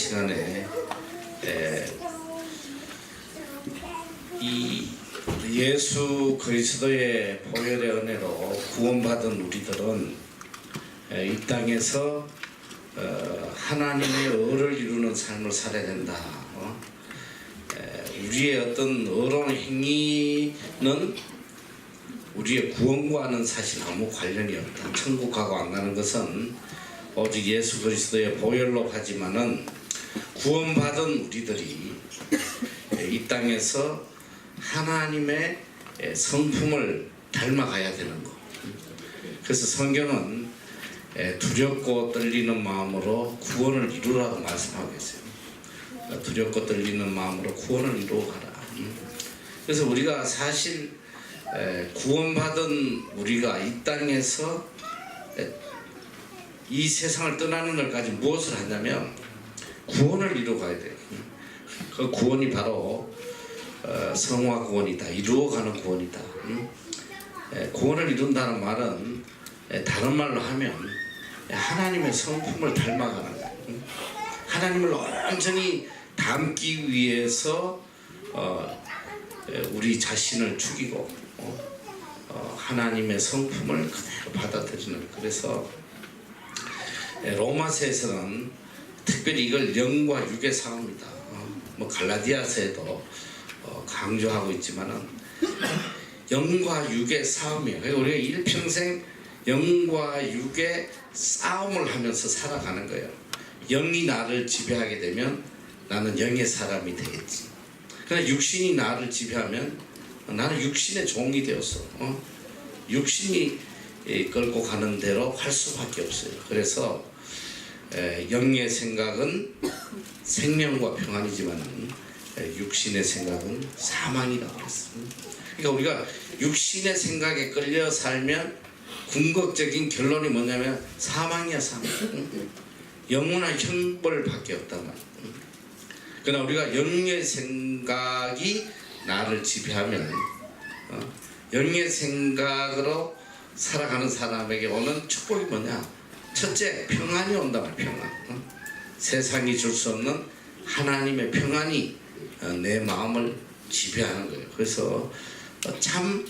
시간에 이 예수 그리스도의 보혈의 은혜로 구원받은 우리들은 이 땅에서 하나님의 의를 이루는 삶을 살아야 된다. 우리의 어떤 의로운 행위는 우리의 구원과는 사실 아무 관련이 없다. 천국 가고 안 가는 것은 오직 예수 그리스도의 보혈로 가지만은 구원받은 우리들이 이 땅에서 하나님의 성품을 닮아가야 되는 거. 그래서 성경은 두렵고 떨리는 마음으로 구원을 이루라고 말씀하고 있어요. 두렵고 떨리는 마음으로 구원을 이루어가라. 그래서 우리가 사실 구원받은 우리가 이 땅에서 이 세상을 떠나는 날까지 무엇을 하냐면 구원을 이루어가야 돼요. 그 구원이 바로 성화 구원이다. 이루어가는 구원이다. 구원을 이룬다는 말은 다른 말로 하면 하나님의 성품을 닮아가는 거예요. 하나님을 완전히 닮기 위해서 우리 자신을 죽이고 하나님의 성품을 그대로 받아들이는. 그래서 로마서에서는 특별히 이걸 영과 육의 싸움이다. 뭐 갈라디아서에도 강조하고 있지만은 영과 육의 싸움이에요. 그러니까 우리가 일평생 영과 육의 싸움을 하면서 살아가는 거예요. 영이 나를 지배하게 되면 나는 영의 사람이 되겠지. 그러나 육신이 나를 지배하면 나는 육신의 종이 되었어. 육신이 끌고 가는 대로 할 수밖에 없어요. 그래서 영의 생각은 생명과 평안이지만 육신의 생각은 사망이라고 그랬습니다. 그러니까 우리가 육신의 생각에 끌려 살면 궁극적인 결론이 뭐냐면 사망이야, 사망. 영원한 형벌밖에 없단 말이야. 그러나 우리가 영의 생각이 나를 지배하면 영의 생각으로 살아가는 사람에게 오는 축복이 뭐냐? 첫째, 평안이 온단 말이야. 평안. 세상이 줄 수 없는 하나님의 평안이 내 마음을 지배하는 거예요. 그래서 참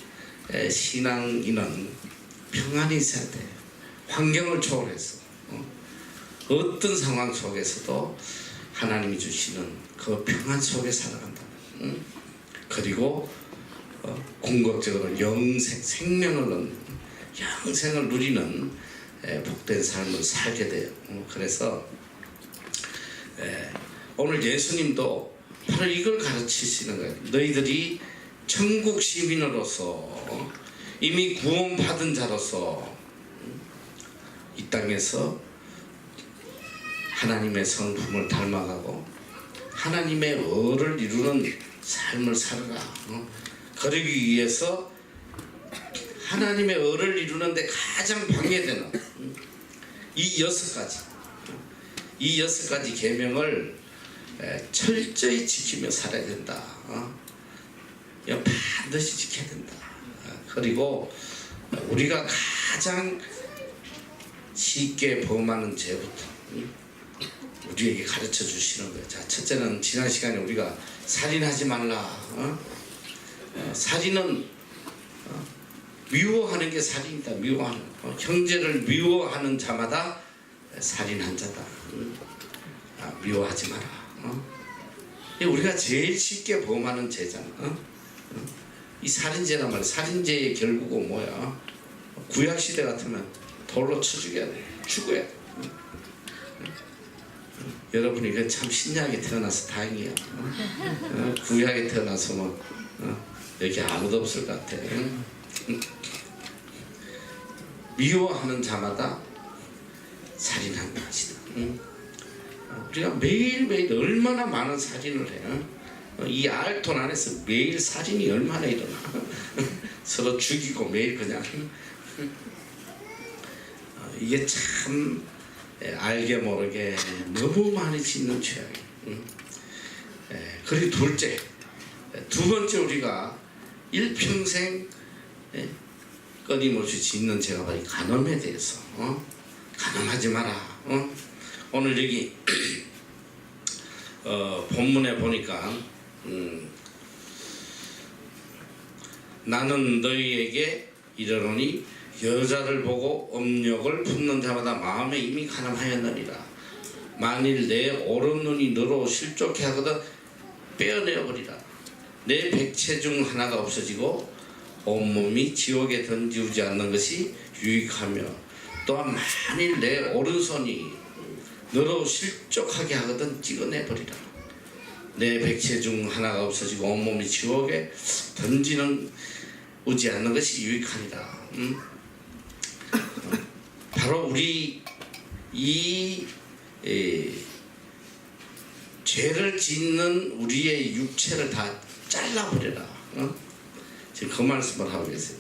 신앙인은 평안이 있어야 돼. 환경을 초월해서 어떤 상황 속에서도 하나님이 주시는 그 평안 속에 살아간다. 그리고 궁극적으로 영생, 생명을 얻는, 영생을 누리는 복된 삶을 살게 돼요. 그래서 오늘 예수님도 바로 이걸 가르치시는 거예요. 너희들이 천국 시민으로서 이미 구원받은 자로서 이 땅에서 하나님의 성품을 닮아가고 하나님의 의를 이루는 삶을 살아라. 그러기 위해서 하나님의 의를 이루는데 가장 방해되는 이 여섯 가지 계명을 철저히 지키며 살아야 된다. 이거 반드시 지켜야 된다. 그리고 우리가 가장 쉽게 범하는 죄부터 우리에게 가르쳐 주시는 거예요. 자, 첫째는 지난 시간에 우리가 살인하지 말라. 살인은 미워하는 게 살인이다. 미워하는 형제를 미워하는 자마다 살인한 자다. 미워하지 마라. 우리가 제일 쉽게 범하는 죄잖아. 이 살인죄란 말이야. 살인죄의 결국은 뭐야? 구약시대 같으면 돌로 쳐 죽여야 돼. 죽어야 돼. 여러분이 이건 참 신약에 태어나서 다행이야. 구약에 태어나서 뭐 여기 아무도 없을 것 같아. 미워하는 자마다 살인한 것이다. 우리가 매일매일 얼마나 많은 살인을 해요. 이 알톤 안에서 매일 살인이 얼마나 일어나. 서로 죽이고 매일 그냥 이게 참 알게 모르게 너무 많이 짓는 죄악이에요. 그리고 두 번째 우리가 일평생 끊임없이 짓는 죄가 바로 간음에 대해서 간음하지 마라. 오늘 여기 본문에 보니까 나는 너희에게 이르노니 여자를 보고 음욕을 품는 자마다 마음에 이미 가늠하였느니라. 만일 내 오른눈이 너로 실족해 하거든 빼어내어버리라. 내 백체 중 하나가 없어지고 온몸이 지옥에 던지우지 않는 것이 유익하며, 또한 만일 내 오른손이 너로 실족하게 하거든 찍어내버리라. 내 백체 중 하나가 없어지고 온몸이 지옥에 던지는 오지 않는 것이 유익하니라. 바로 우리 이 죄를 짓는 우리의 육체를 다 잘라버려라. 지금 그 말씀을 하고 계세요.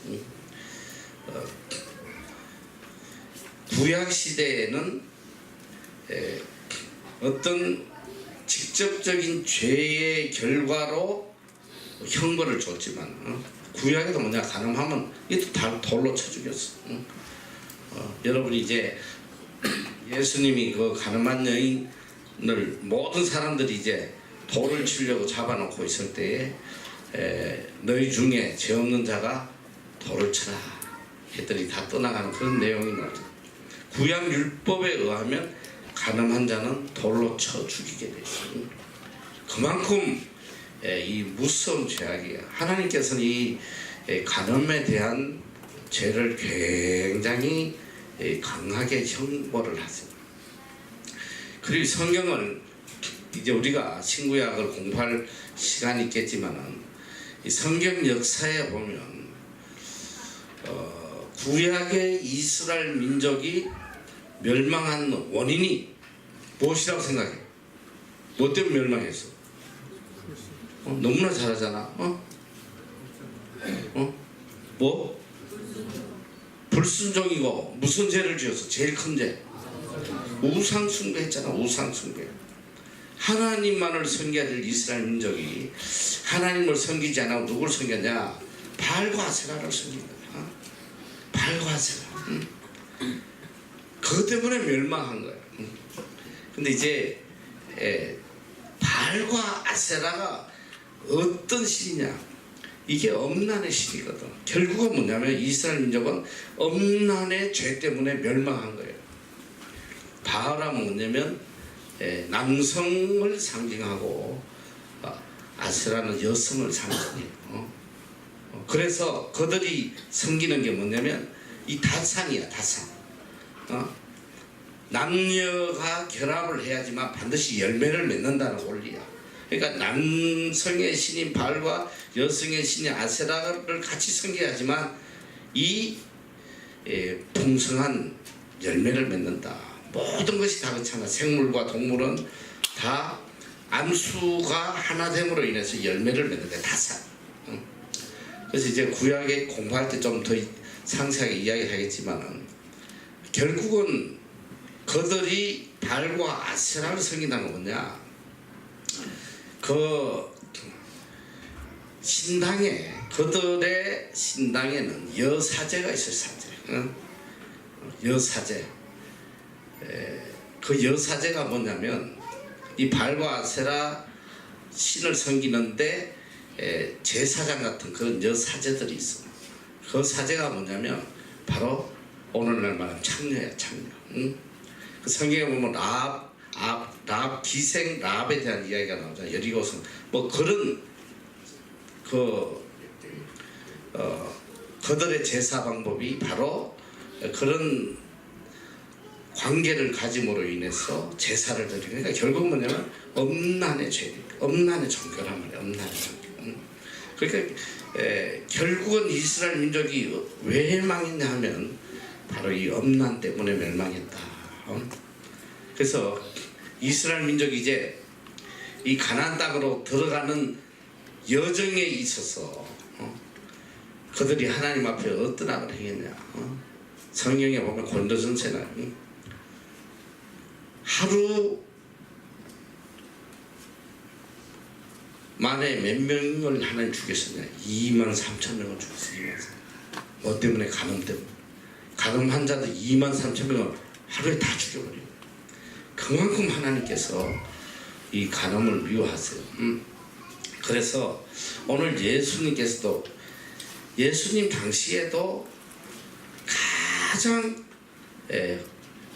구약 시대에는 어떤 직접적인 죄의 결과로 형벌을 줬지만 구약에도 뭐냐, 가늠하면 이것도 다 돌로 쳐 죽였어. 여러분이 이제 예수님이 그 가늠한 여인을 모든 사람들이 이제 돌을 치려고 잡아놓고 있을 때에 너희 중에 죄 없는 자가 돌을 쳐라 했더니 다 떠나가는 그런 내용이 나오죠. 구약 율법에 의하면 가늠한 자는 돌로 쳐 죽이게 돼 있어요. 그만큼 이 무서운 죄악이에요. 하나님께서는 이 간음에 대한 죄를 굉장히 강하게 형벌을 하세요. 그리고 성경을 이제 우리가 신구약을 공부할 시간이 있겠지만은 이 성경 역사에 보면 구약의 이스라엘 민족이 멸망한 원인이 무엇이라고 생각해? 뭐 때문에 멸망했어? 너무나 잘하잖아. 뭐? 불순종이고 무슨 죄를 지었어? 제일 큰 죄. 우상 숭배했잖아. 우상 숭배. 하나님만을 섬겨야 될 이스라엘 민족이 하나님을 섬기지 않고 누굴 섬겼냐? 바알과 아세라를 섬긴 거야. 바알과 아세라. 그것 때문에 멸망한 거야. 근데 이제 바알과 아세라가 어떤 신이냐? 이게 엄난의 신이거든. 결국은 뭐냐면 이스라엘 민족은 엄난의 죄 때문에 멸망한 거예요. 바알은 뭐냐면 남성을 상징하고 아세라는 여성을 상징해요. 그래서 그들이 섬기는 게 뭐냐면 이 다산이야. 다산. 남녀가 결합을 해야지만 반드시 열매를 맺는다는 원리야. 그러니까 남성의 신인 바알과 여성의 신인 아세라를 같이 섬겨야지만 이 풍성한 열매를 맺는다. 모든 것이 다 그렇잖아. 생물과 동물은 다 암수가 하나됨으로 인해서 열매를 맺는 게 다산. 그래서 이제 구약에 공부할 때 좀 더 상세하게 이야기를 하겠지만은 결국은 그들이 바알과 아세라를 섬긴다는 건 뭐냐? 그 신당에, 그들의 신당에는 여사제가 있어요. 사제. 여사제. 그 여사제가 뭐냐면 이 바알과 아세라 신을 섬기는데 제사장 같은 그런 여사제들이 있어. 그 사제가 뭐냐면 바로 오늘날 말하는 창녀야. 창녀. 그 성경에 보면 라합 기생 라합에 대한 이야기가 나오잖아요. 여리고성 뭐 그런 그들의 제사 방법이 바로 그런 관계를 가짐으로 인해서 제사를 드리고, 그러니까 결국 뭐냐면 엄난의 죄, 엄난의 종교란 말이에요. 엄난의 종교. 그러니까 결국은 이스라엘 민족이 왜 멸망했냐 하면 바로 이 엄난 때문에 멸망했다. 그래서 이스라엘 민족이 이제 이 가나안 땅으로 들어가는 여정에 있어서 그들이 하나님 앞에 어떤 악을 행했냐? 성경에 보면 고린도전서에 하루 만에 몇 명을 하나님 죽였었냐? 23,000명을 죽였어요. 23,000명. 뭐 때문에? 간음 때문에. 간음 환자들 23,000명을 하루에 다 죽여버려요. 그만큼 하나님께서 이 간음을 미워하세요. 그래서 오늘 예수님께서도 예수님 당시에도 가장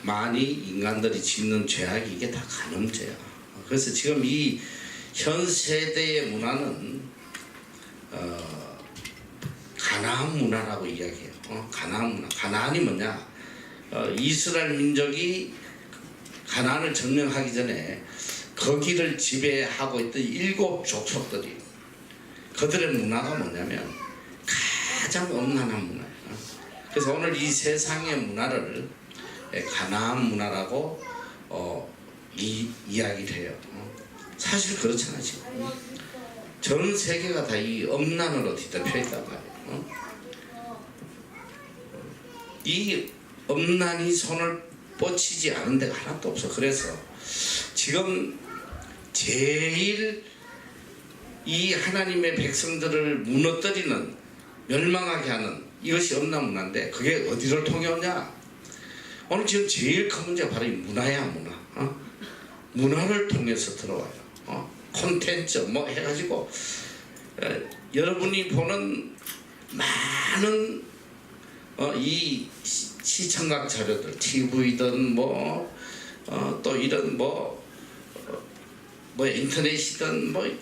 많이 인간들이 짓는 죄악이 이게 다 간음죄야. 그래서 지금 이 현 세대의 문화는 가나안 문화라고 이야기해요. 가나안 문화. 가나안이 뭐냐? 이스라엘 민족이 가나안을 점령하기 전에 거기를 지배하고 있던 7 족속들이 그들의 문화가 뭐냐면 가장 엄난한 문화예요. 그래서 오늘 이 세상의 문화를 가나안 문화라고 이야기를 해요. 사실 그렇잖아. 지금 전 세계가 다 이 엄난으로 뒤덮여 있단 말이에요. 이 엄난이 손을 뻗치지 않은 데가 하나도 없어. 그래서 지금 제일 이 하나님의 백성들을 무너뜨리는, 멸망하게 하는 이것이 엄난 문화인데, 그게 어디를 통해 오냐? 오늘 지금 제일 큰 문제가 바로 이 문화야. 문화. 문화를 통해서 들어와요. 콘텐츠 뭐 해가지고 여러분이 보는 많은 이 시청각 자료들, TV든 또 이런 인터넷이든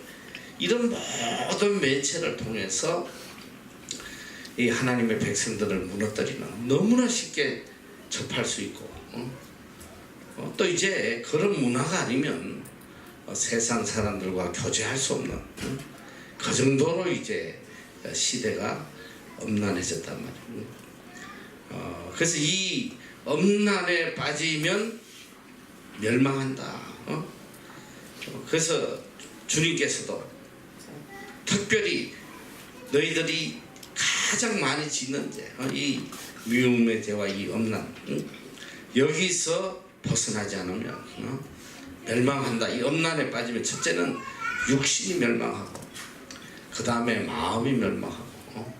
이런 모든 매체를 통해서 이 하나님의 백성들을 무너뜨리는, 너무나 쉽게 접할 수 있고, 또 이제 그런 문화가 아니면 세상 사람들과 교제할 수 없는 그 정도로 이제 시대가 엄난해졌단 말이에요. 그래서 이 엄난에 빠지면 멸망한다. 그래서 주님께서도 특별히 너희들이 가장 많이 짓는 죄, 이 미움의 죄와 이 엄난, 여기서 벗어나지 않으면 멸망한다. 이 엄난에 빠지면 첫째는 육신이 멸망하고, 그 다음에 마음이 멸망하고,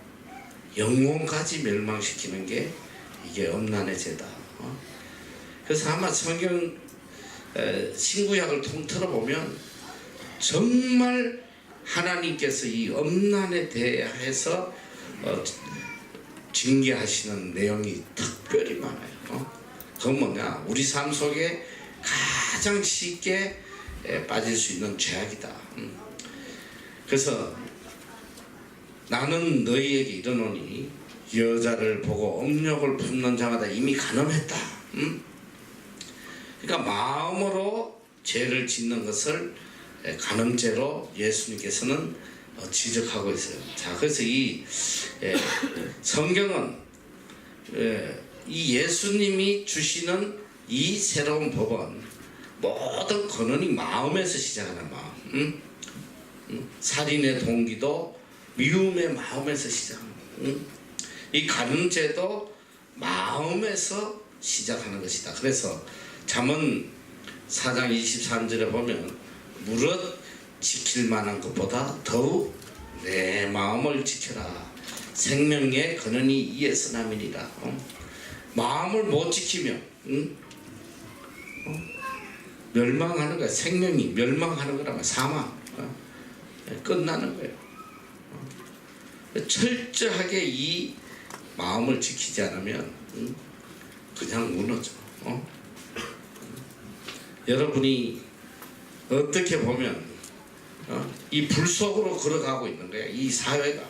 영혼까지 멸망시키는 게 이게 엄난의 죄다. 그래서 아마 성경 신구약을 통틀어 보면 정말 하나님께서 이 엄난에 대해서 징계하시는 내용이 특별히 많아요. 그건 뭐냐? 우리 삶 속에 가장 쉽게 빠질 수 있는 죄악이다. 그래서 나는 너희에게 이르노니 여자를 보고 음욕을 품는 자마다 이미 간음했다. 그러니까 마음으로 죄를 짓는 것을 간음죄로 예수님께서는 지적하고 있어요. 자, 그래서 이 성경은 이 예수님이 주시는 이 새로운 법은 모든 근원이 마음에서 시작하는 마음. 살인의 동기도 미움의 마음에서 시작하는 마음. 이 간음죄도 마음에서 시작하는 것이다. 그래서 잠언 4장 23절에 보면 무릇 지킬 만한 것보다 더욱 내 마음을 지켜라. 생명의 근원이 이에서 남이니라. 마음을 못 지키면 멸망하는 거야. 생명이 멸망하는 거라면 사망, 끝나는 거예요. 철저하게 이 마음을 지키지 않으면 그냥 무너져. 여러분이 어떻게 보면 이 불 속으로 걸어가고 있는 거야. 이 사회가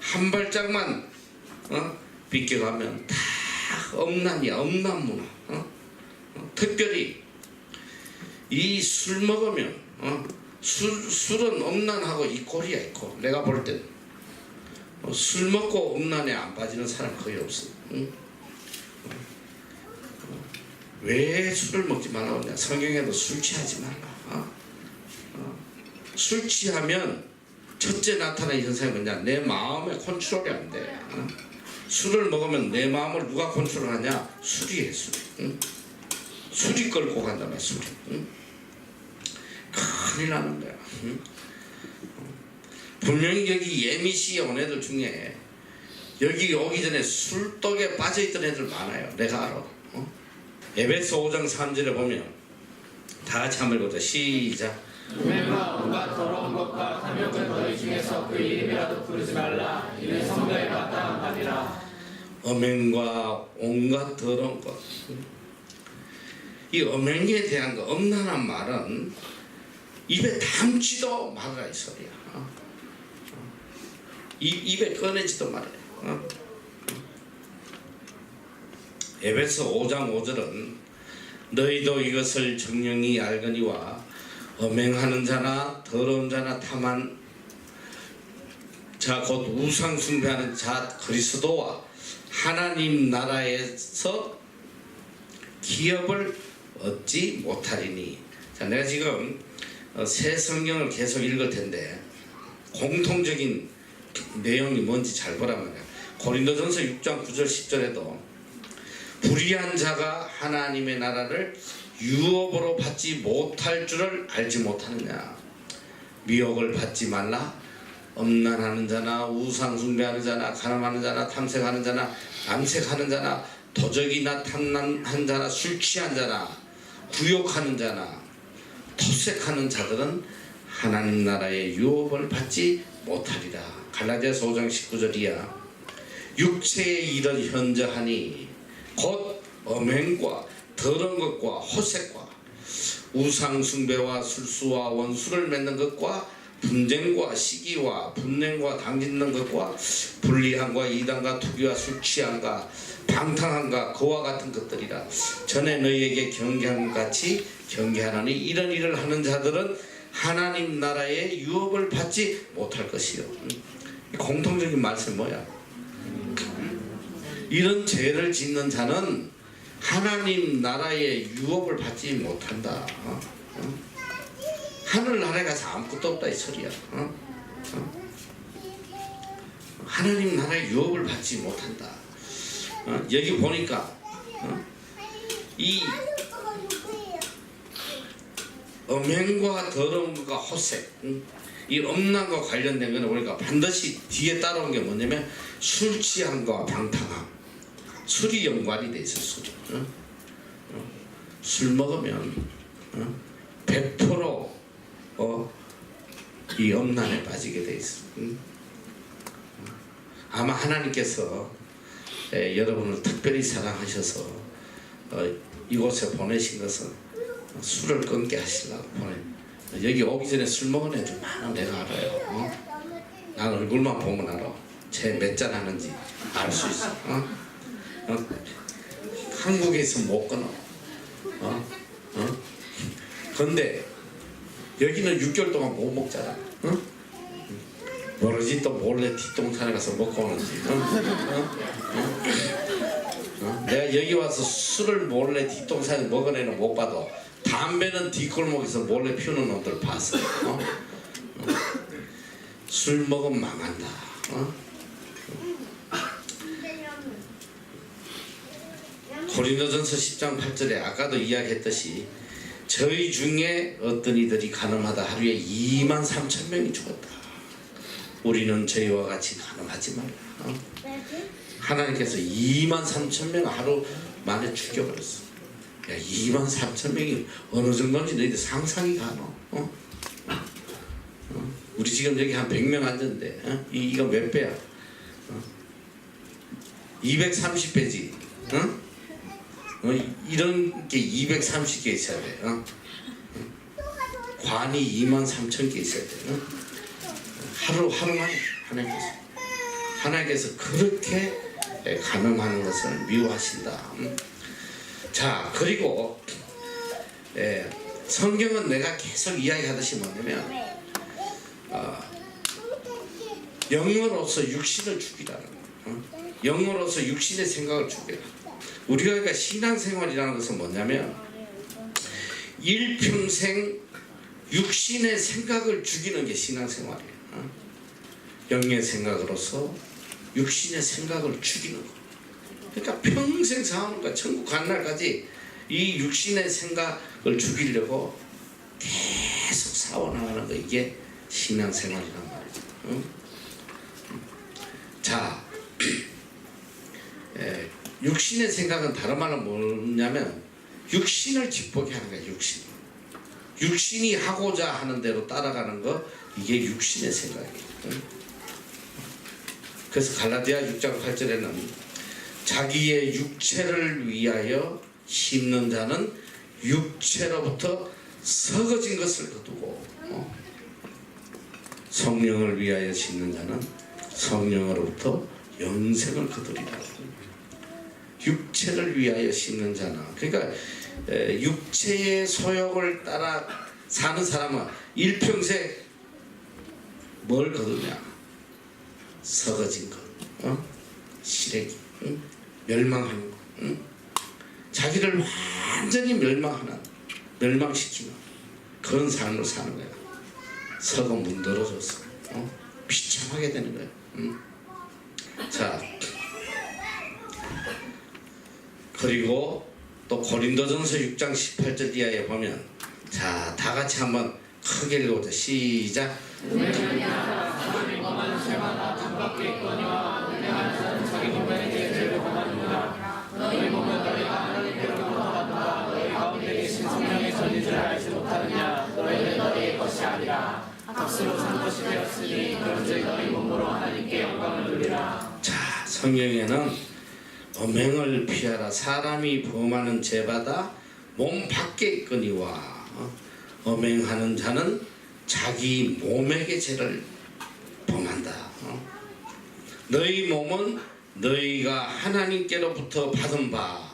한 발짝만 비껴가면 다 엄난이야. 엄난 문화. 특별히 이 술 먹으면 술은 엄난하고 이 꼴이야. 이 꼴. 내가 볼 땐 술 먹고 엄난에 안 빠지는 사람 거의 없어. 왜 술을 먹지 말라고 하냐? 성경에도 술 취하지 말라. 술 취하면 첫째 나타나는 현상이 뭐냐? 내 마음에 컨트롤이 안 돼. 술을 먹으면 내 마음을 누가 컨트롤하냐? 술이 해. 술이. 술이 끌고 간단 말이야. 술이. 큰일 나는 거야. 분명히 여기 예미시 온 애들 중에 여기 오기 전에 술독에 빠져있던 애들 많아요. 내가 알아. 에베소 5장 3절에 보면 다 같이 한번 보자. 시작. 음행과 온갖 더러운 것과 탐욕은 너희 중에서 그 이름이라도 부르지 말라. 이는 성도에 마땅한 말이라. 음행과 온갖 더러운 것. 이 음행에 대한 거 엄란한 말은 입에 담지도 말아라 이 소리야. 입에 꺼내지도 말아요. 에베소 5장 5절은 너희도 이것을 정령이 알거니와 음행하는 자나 더러운 자나 탐한 자 곧 우상 숭배하는 자 그리스도와 하나님 나라에서 기업을 얻지 못하리니. 자, 내가 지금 새 성경을 계속 읽을 텐데 공통적인 내용이 뭔지 잘 보란 말이야. 고린도전서 6장 9절 10절에도 불의한 자가 하나님의 나라를 유업으로 받지 못할 줄을 알지 못하느냐. 미혹을 받지 말라. 음란하는 자나 우상 숭배하는 자나 가늠하는 자나 탐색하는 자나 남색하는 자나 도적이나 탐난한 자나 술 취한 자나 구욕하는 자나 토색하는 자들은 하나님 나라의 유업을 받지 못하리라. 갈라디아서 5장 19절이야. 육체의 일을 현저하니 곧 음행과 더러운 것과 호색과 우상 숭배와 술수와 원수를 맺는 것과 분쟁과 시기와 분냉과 당짓는 것과 불리함과 이단과 투기와 술 취함과 방탕함과 그와 같은 것들이라. 전에 너희에게 경계함 같이 경계하나니 이런 일을 하는 자들은 하나님 나라의 유업을 받지 못할 것이요. 공통적인 말씀 뭐야? 이런 죄를 짓는 자는 하나님 나라의 유업을 받지 못한다. 하늘나라에 가서 아무것도 없다 이 소리야. 하나님 나라의 유업을 받지 못한다. 여기 보니까 이 음행과 더러운 것과 호색, 이 음란과 관련된 거는 우리가 반드시 뒤에 따라온 게 뭐냐면 술 취함과 방탕함. 술이 연관이 돼 있어. 술 먹으면 100% 이 음란에 빠지게 돼 있어. 아마 하나님께서 여러분을 특별히 사랑하셔서 이곳에 보내신 것은 술을 끊게 하시려고 보내. 여기 오기 전에 술 먹은 애들 많아. 내가 알아요. 난 얼굴만 보면 알아. 쟤 몇 잔 하는지 알 수 있어. 한국에서 못 끊어. 근데 여기는 6개월 동안 못 먹잖아. 모르지 또 몰래 뒷동산에 가서 먹고 오는지. 내가 여기 와서 술을 몰래 뒷동산에 먹은 애는 못 봐도 담배는 뒷골목에서 몰래 피우는 놈들 봤어. 술 먹으면 망한다. 고린도전서 10장 8절에 아까도 이야기했듯이 저희 중에 어떤 이들이 가늠하다 하루에 23,000명이 죽었다. 우리는 저희와 같이 가늠하지 말라. 하나님께서 23,000명 하루 만에 죽여버렸어. 야, 23,000명이 어느 정도인지 너희들 상상이 가노? 우리 지금 여기 한 100명 앉았는데 이거 몇 배야? 230배지. 이런 게 230개 있어야 돼. 관이 23,000개 있어야 돼. 하루만에 하나님께서 그렇게 가늠하는 것을 미워하신다. 자, 그리고 성경은 내가 계속 이야기하듯이 뭐냐면 영으로서 육신을 죽이라는 거예요. 영으로서 육신의 생각을 죽이라. 우리가 그러니까 신앙생활이라는 것은 뭐냐면 일평생 육신의 생각을 죽이는 게 신앙생활이에요. 영의 생각으로서 육신의 생각을 죽이는 거. 그러니까 평생 싸우는 거야. 천국 간 날까지 이 육신의 생각을 죽이려고 계속 싸워나가는 거. 이게 신앙생활이란 말이죠. 자, 육신의 생각은 다른 말은 뭐냐면 육신을 기쁘게 하는 거야. 육신. 육신이 하고자 하는 대로 따라가는 거, 이게 육신의 생각이에요. 그래서 갈라디아 6장 8절에는 자기의 육체를 위하여 심는 자는 육체로부터 썩어진 것을 거두고 성령을 위하여 심는 자는 성령으로부터 영생을 거두리라. 육체를 위하여 심는 자는, 그러니까 육체의 소욕을 따라 사는 사람은 일평생 뭘 거두냐? 썩어진 것, 시래기, 멸망하는 것, 자기를 완전히 멸망시키는 그런 삶을 사는 거야. 썩어 문드러져서 비참하게 되는 거야. 자, 그리고 또 고린도전서 6장 18절 이하에 보면, 자, 다 같이 한번 크게 읽어보자. 시작. 너희 몸은 너희가 하나님께로부터 받은 바 너희 가운데 계신 성령의 전인 줄 알지 못하느냐. 너희는 너희의 것이 아니라 값으로 산 것이 되었으니 그런즉 너희 몸으로 하나님께 영광을 돌리라. 자, 성경에는 엄행을 피하라. 사람이 범하는 죄마다 몸 밖에 있거니와 엄행하는 자는 자기 몸에게 죄를 범한다. 너희 몸은 너희가 하나님께로부터 받은 바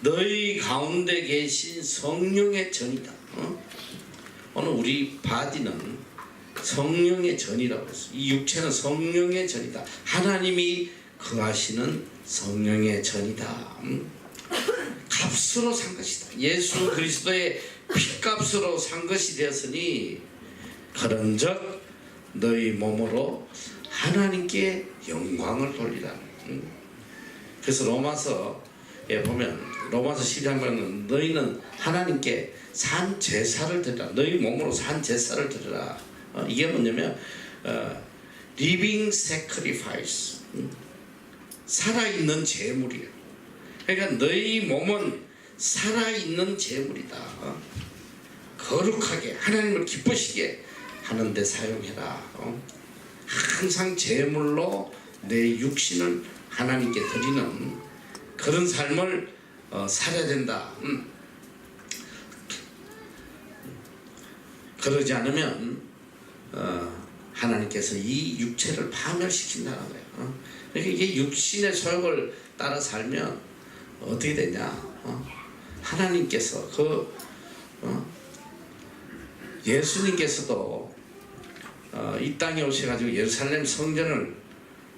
너희 가운데 계신 성령의 전이다. 오늘 우리 바디는 성령의 전이라고 했어. 이 육체는 성령의 전이다. 하나님이 거하시는 성령의 전이다. 값으로 산 것이다. 예수 그리스도의 피값으로 산 것이 되었으니 그런즉 너희 몸으로 하나님께 영광을 돌리라. 그래서 로마서에 보면, 로마서 12장에는 너희는 하나님께 산 제사를 드리라. 너희 몸으로 산 제사를 드리라. 이게 뭐냐면 living sacrifice, 살아있는 제물이야. 그러니까 너희 몸은 살아있는 제물이다. 거룩하게 하나님을 기쁘시게 하는데 사용해라. 항상 제물로 내 육신을 하나님께 드리는 그런 삶을 살아야 된다. 그러지 않으면 하나님께서 이 육체를 파멸시킨다는 거예요. 그러니까 이게 육신의 소욕을 따라 살면 어떻게 되냐? 하나님께서 예수님께서도 이 땅에 오셔가지고 예루살렘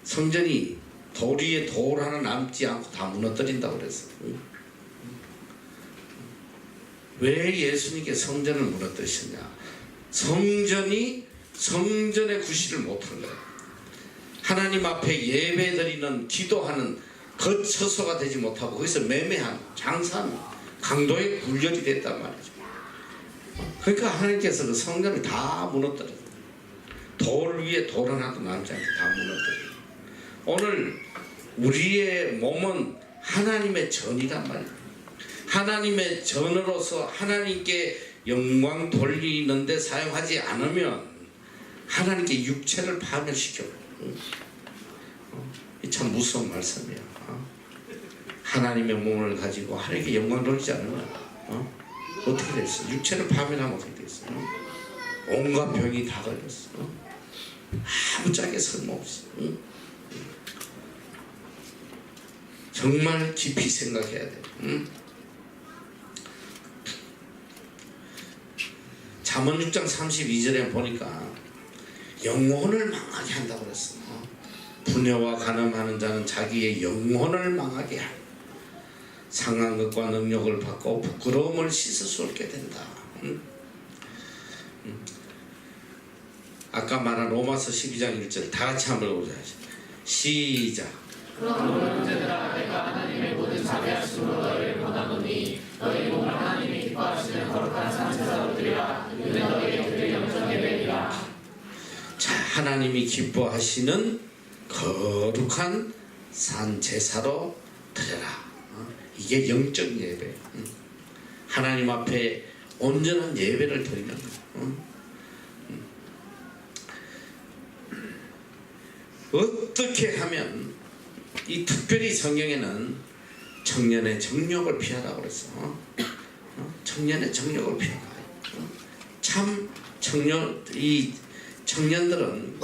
성전이 돌 위에 돌 하나 남지 않고 다 무너뜨린다고 그랬어. 왜 예수님께 성전을 무너뜨리셨냐? 성전의 구실을 못한 거야. 하나님 앞에 예배드리는 기도하는 거처소가 되지 못하고 거기서 매매한 장사하는 강도의 굴절이 됐단 말이죠. 그러니까 하나님께서 그 성전을 다 무너뜨렸어요. 돌 위에 돌 하나도 남지 않게 다 무너뜨려요. 오늘 우리의 몸은 하나님의 전이란 말이에요. 하나님의 전으로서 하나님께 영광 돌리는데 사용하지 않으면 하나님께 육체를 파멸시켜. 참 무서운 말씀이야. 하나님의 몸을 가지고 하나님께 영광 돌리지 않으면 어떻게 됐어? 육체를 파멸하면 어떻게 됐어? 온갖 병이 다 걸렸어. 아무짝에 쓸모없어. 정말 깊이 생각해야 돼. 잠언 6장 32절에 보니까 영혼을 망하게 한다고 그랬어. 분여와 간음하는 자는 자기의 영혼을 망하게 할 상한 것과 능력을 받고 부끄러움을 씻을 수 없게 된다. 아까 말한 로마서 12장 1절 다 같이 한번 읽어보자. 시작. 그러므로 형제들아 내가 하나님의 모든 자비하심으로 너희를 권하노니 너희 몸을 하나님이 기뻐하시는 거룩한 산제사로 드리라. 이는 너희의 그의 영적 예배니라. 자, 하나님이 기뻐하시는 거룩한 산제사로 드려라. 이게 영적 예배. 하나님 앞에 온전한 예배를 드리는 거예요. 어떻게 하면 이 특별히 성경에는 청년의 정욕을 피하라고 그랬어. 청년의 정욕을 피하라. 참 이 청년들은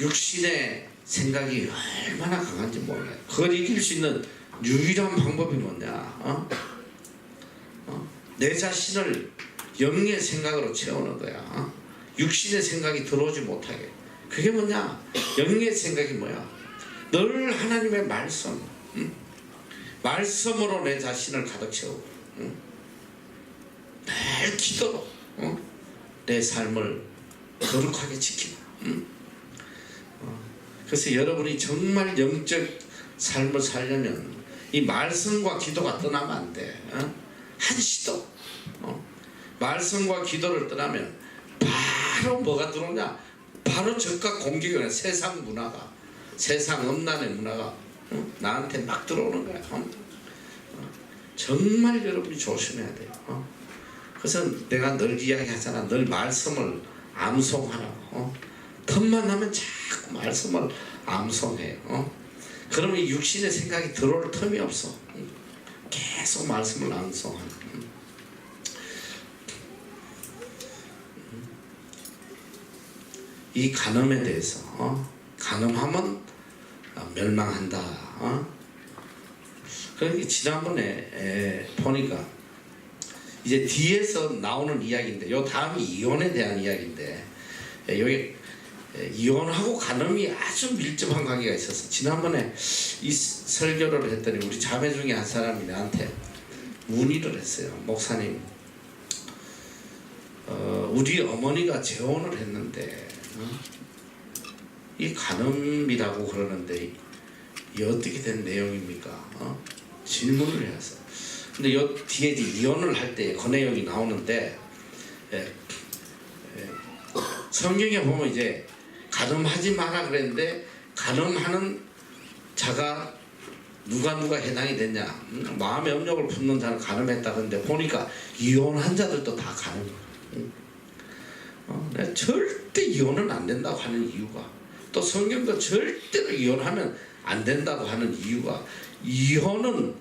육신의 생각이 얼마나 강한지 몰라요. 그걸 이길 수 있는 유일한 방법이 뭐냐? 내 자신을 영의 생각으로 채우는 거야. 육신의 생각이 들어오지 못하게. 그게 뭐냐? 영의 생각이 뭐야? 늘 하나님의 말씀, 말씀으로 내 자신을 가득 채우고, 늘 기도로 내 삶을 거룩하게 지키고. 그래서 여러분이 정말 영적 삶을 살려면 이 말씀과 기도가 떠나면 안 돼. 한시도 말씀과 기도를 떠나면 바로 뭐가 들어오냐? 바로 적과 공격이 오냐? 세상 문화가, 세상 음란의 문화가 나한테 막 들어오는 거야. 정말 여러분이 조심해야 돼요. 그래서 내가 늘 이야기하잖아. 늘 말씀을 암송하라고. 틈만 나면 자꾸 말씀을 암송해요. 그러면 이 육신의 생각이 들어올 틈이 없어. 계속 말씀을 암송하는. 이 간음에 대해서 간음하면 멸망한다. 그러니까 지난번에 보니까 이제 뒤에서 나오는 이야기인데, 요 다음이 이혼에 대한 이야기인데, 여기 이혼하고 간음이 아주 밀접한 관계가 있어서 지난번에 이 설교를 했더니 우리 자매 중에 한 사람이 나한테 문의를 했어요. 목사님, 우리 어머니가 재혼을 했는데 이 간음이라고 그러는데 이 어떻게 된 내용입니까? 질문을 해서. 근데 요 뒤에 이혼을 할 때 그 내용이 나오는데, 성경에 보면 이제 간음하지 마라 그랬는데 간음하는 자가 누가 해당이 됐냐? 마음의 업력을 품는 자는 간음했다던데 보니까 이혼한 자들도 다 간음이야. 내가 절대 이혼은 안 된다고 하는 이유가, 또 성경도 절대로 이혼하면 안 된다고 하는 이유가, 이혼은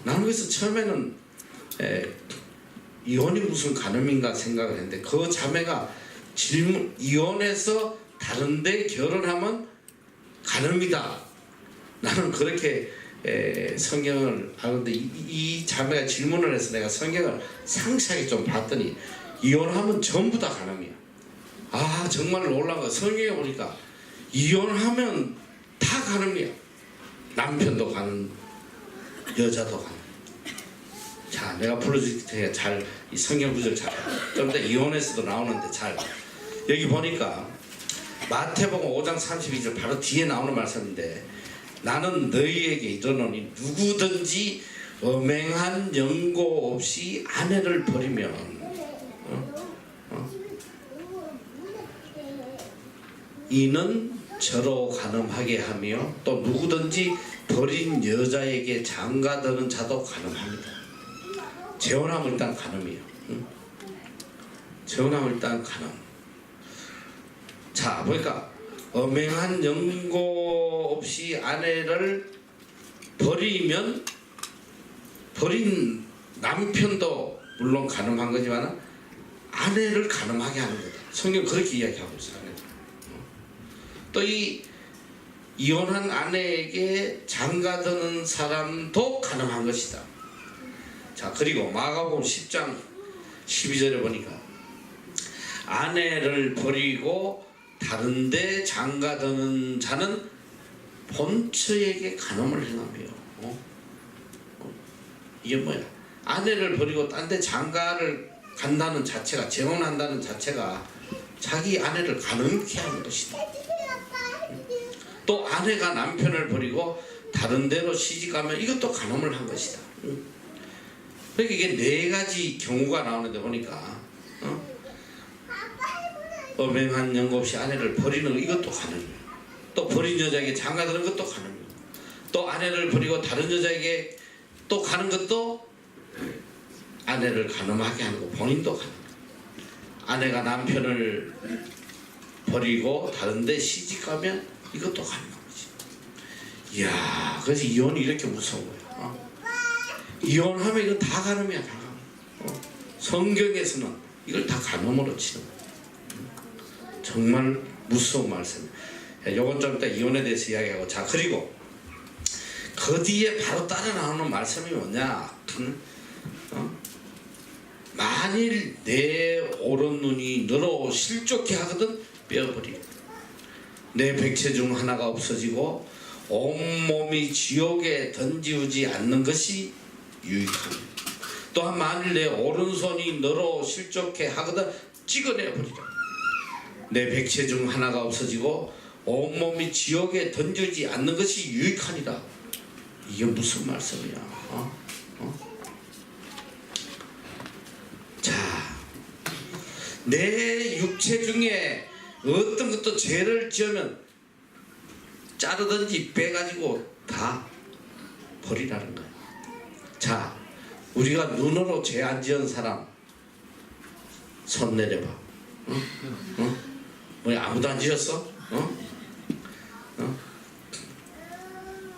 나는 그래서 처음에는 이혼이 무슨 간음인가 생각을 했는데, 그 자매가 이혼해서 다른데 결혼하면 간음이다. 나는 그렇게 성경을 알는데, 이 자매가 질문을 해서 내가 성경을 상세하게 좀 봤더니 이혼하면 전부 다 간음이야. 아, 정말 놀라운 거. 성경에 보니까 이혼하면 다 간음이야. 남편도 간음, 여자도 간음. 자, 내가 불러줄 테니까 잘 이 성경 구절 잘. 좀 이따 이혼에서도 나오는데 잘. 여기 보니까 마태복음 5장 32절 바로 뒤에 나오는 말씀인데, 나는 너희에게 이르노니 누구든지 엄행한 연고 없이 아내를 버리면 이는 저로 간음하게 하며, 또 누구든지 버린 여자에게 장가드는 자도 간음합니다. 재혼하면 일단 간음이에요. 재혼하면 일단 간음. 자, 보니까 엄행한 연고 없이 아내를 버리면, 버린 남편도 물론 간음한 거지만 아내를 간음하게 하는 거다. 성경 그렇게 이야기하고 있어요. 또 이 이혼한 아내에게 장가드는 사람도 간음한 것이다. 자, 그리고 마가복음 10장 12절에 보니까 아내를 버리고 다른데 장가드는 자는 본처에게 간음을 행하며. 이게 뭐야? 아내를 버리고 딴 데 장가를 간다는 자체가, 재혼한다는 자체가 자기 아내를 간음케 하는 것이다. 또 아내가 남편을 버리고 다른 데로 시집가면 이것도 간음을 한 것이다. 그러니까 이게 네 가지 경우가 나오는데 보니까 엄행한 연고 없이 아내를 버리는 거, 이것도 간음이에요. 또 버린 여자에게 장가드는 것도 간음이에요. 또 아내를 버리고 다른 여자에게 또 가는 것도 아내를 간음하게 하는 거 본인도 가능. 아내가 남편을 버리고 다른데 시집가면 이것도 가능한 거지. 이야, 그래서 이혼이 이렇게 무서운 거야. 이혼하면 이건 다 간음이야, 다 간음. 성경에서는 이걸 다 간음으로 치는 거야. 정말 무서운 말씀이야. 요건 좀 이따 이혼에 대해서 이야기하고. 자, 그리고 그 뒤에 바로 따라 나오는 말씀이 뭐냐? 만일 내 오른 눈이 너로 실족해 하거든 빼어버리고, 내 백체 중 하나가 없어지고 온몸이 지옥에 던지우지 않는 것이 유익합니다. 또한 만일 내 오른손이 너로 실족해 하거든 찍어내버리라. 내 백체 중 하나가 없어지고 온몸이 지옥에 던지지 않는 것이 유익하니라. 이게 무슨 말씀이야? 자, 내 육체 중에 어떤 것도 죄를 지으면 자르든지 빼가지고 다 버리라는 거야. 자, 우리가 눈으로 죄 안 지은 사람 손 내려봐. 뭐야, 아무도 안 지었어?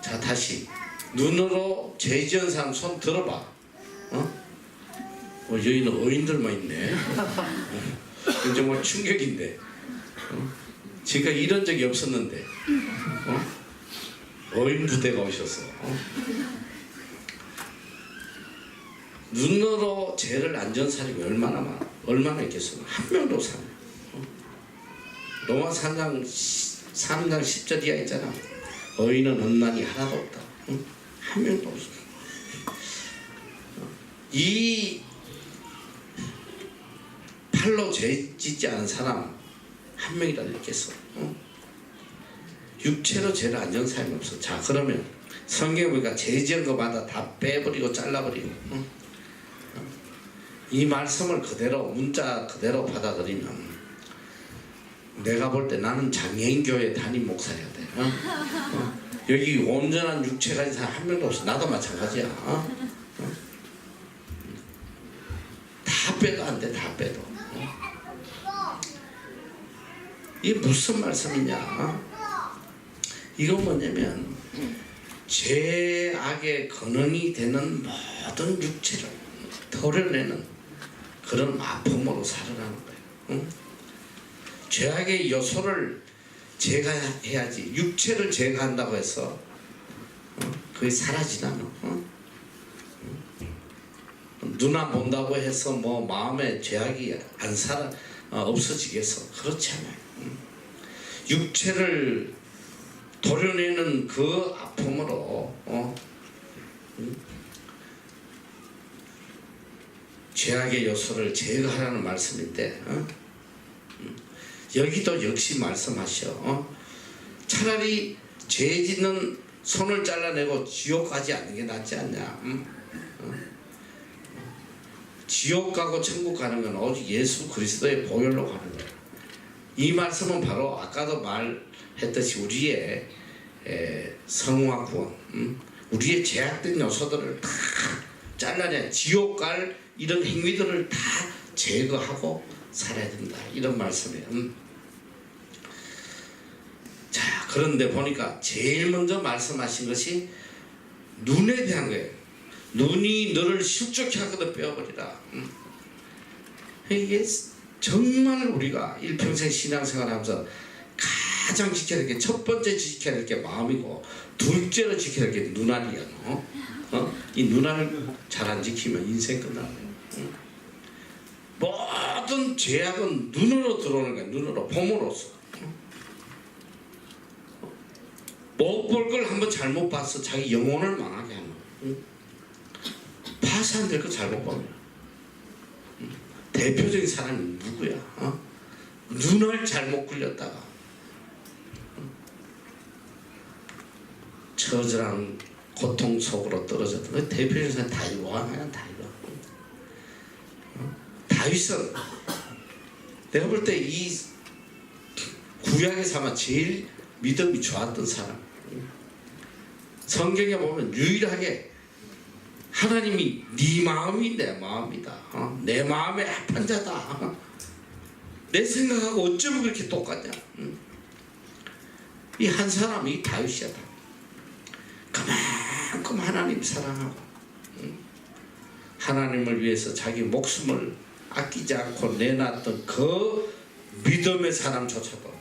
자, 다시 눈으로 죄 지은 사람 손 들어봐. 여기는 어인들만 있네. 정말 충격인데. 제가 이런 적이 없었는데 어인 부대가 오셨어. 눈으로 죄를 안 지은 사람이 얼마나 많아? 얼마나 있겠어? 한 명도 없어. 로마 3장 10절 이하 있잖아. 어인은 음란이 하나도 없다. 한 명도 없어. 이 팔로 죄 짓지 않은 사람 한 명이라도 있겠어. 육체로 죄를 안 지은 사람이 없어. 자, 그러면 성경에 보니까 죄 지은 것마다 다 빼버리고 잘라버리고, 이 말씀을 그대로 문자 그대로 받아들이면 내가 볼 때 나는 장애인교회 담임 목사여야 돼. 여기 온전한 육체 가진 사람 한 명도 없어. 나도 마찬가지야. 다 빼도 안 돼. 다 빼도. 이게 무슨 말씀이냐? 이건 뭐냐면 죄악의 근원이 되는 모든 육체를 털어내는 그런 아픔으로 살아가는 거예요. 죄악의 요소를 제거해야지. 육체를 제거한다고 해서 그게 사라지나? 눈 안 본다고 해서 뭐 마음에 죄악이 안 없어지겠어? 그렇지 않아요. 육체를 도려내는 그 아픔으로 죄악의 요소를 제거하라는 말씀인데, 여기도 역시 말씀하셔. 차라리 죄 짓는 손을 잘라내고 지옥 가지 않는 게 낫지 않냐? 지옥 가고 천국 가는 건 오직 예수 그리스도의 보혈로 가는 거야. 이 말씀은 바로 아까도 말했듯이 우리의 성화 구원, 우리의 죄악된 요소들을 다 잘라내 지옥 갈 이런 행위들을 다 제거하고 살아야 된다, 이런 말씀이에요. 자, 그런데 보니까 제일 먼저 말씀하신 것이 눈에 대한 거예요. 눈이 너를 실족해 하거든 빼어버리라. 이게 정말 우리가 일평생 신앙생활하면서 가장 지켜야 될 게, 첫 번째 지켜야 될 게 마음이고, 둘째로 지켜야 될 게 눈알이야. 이 눈알을 잘 안 지키면 인생 끝나는 거야. 모든 죄악은 눈으로 들어오는 거야. 눈으로, 봄으로써. 못 볼 걸 한번 잘못 봐서 자기 영혼을 망하게 하는 거야. 봐서 안 될 거 잘못 보면. 대표적인 사람이 누구야? 눈을 잘못 굴렸다가 처절한 고통 속으로 떨어졌던 그 대표적인 사람이 다윗. 왕이야, 다윗. 다윗은 내가 볼 때 이 구약에서 아마 제일 믿음이 좋았던 사람. 성경에 보면 유일하게 하나님이 네 마음이 내 마음이다. 내 마음의 합한 자다. 내 생각하고 어쩌면 그렇게 똑같냐. 이 한 사람이 다윗이다. 그만큼 하나님 사랑하고 하나님을 위해서 자기 목숨을 아끼지 않고 내놨던 그 믿음의 사람조차도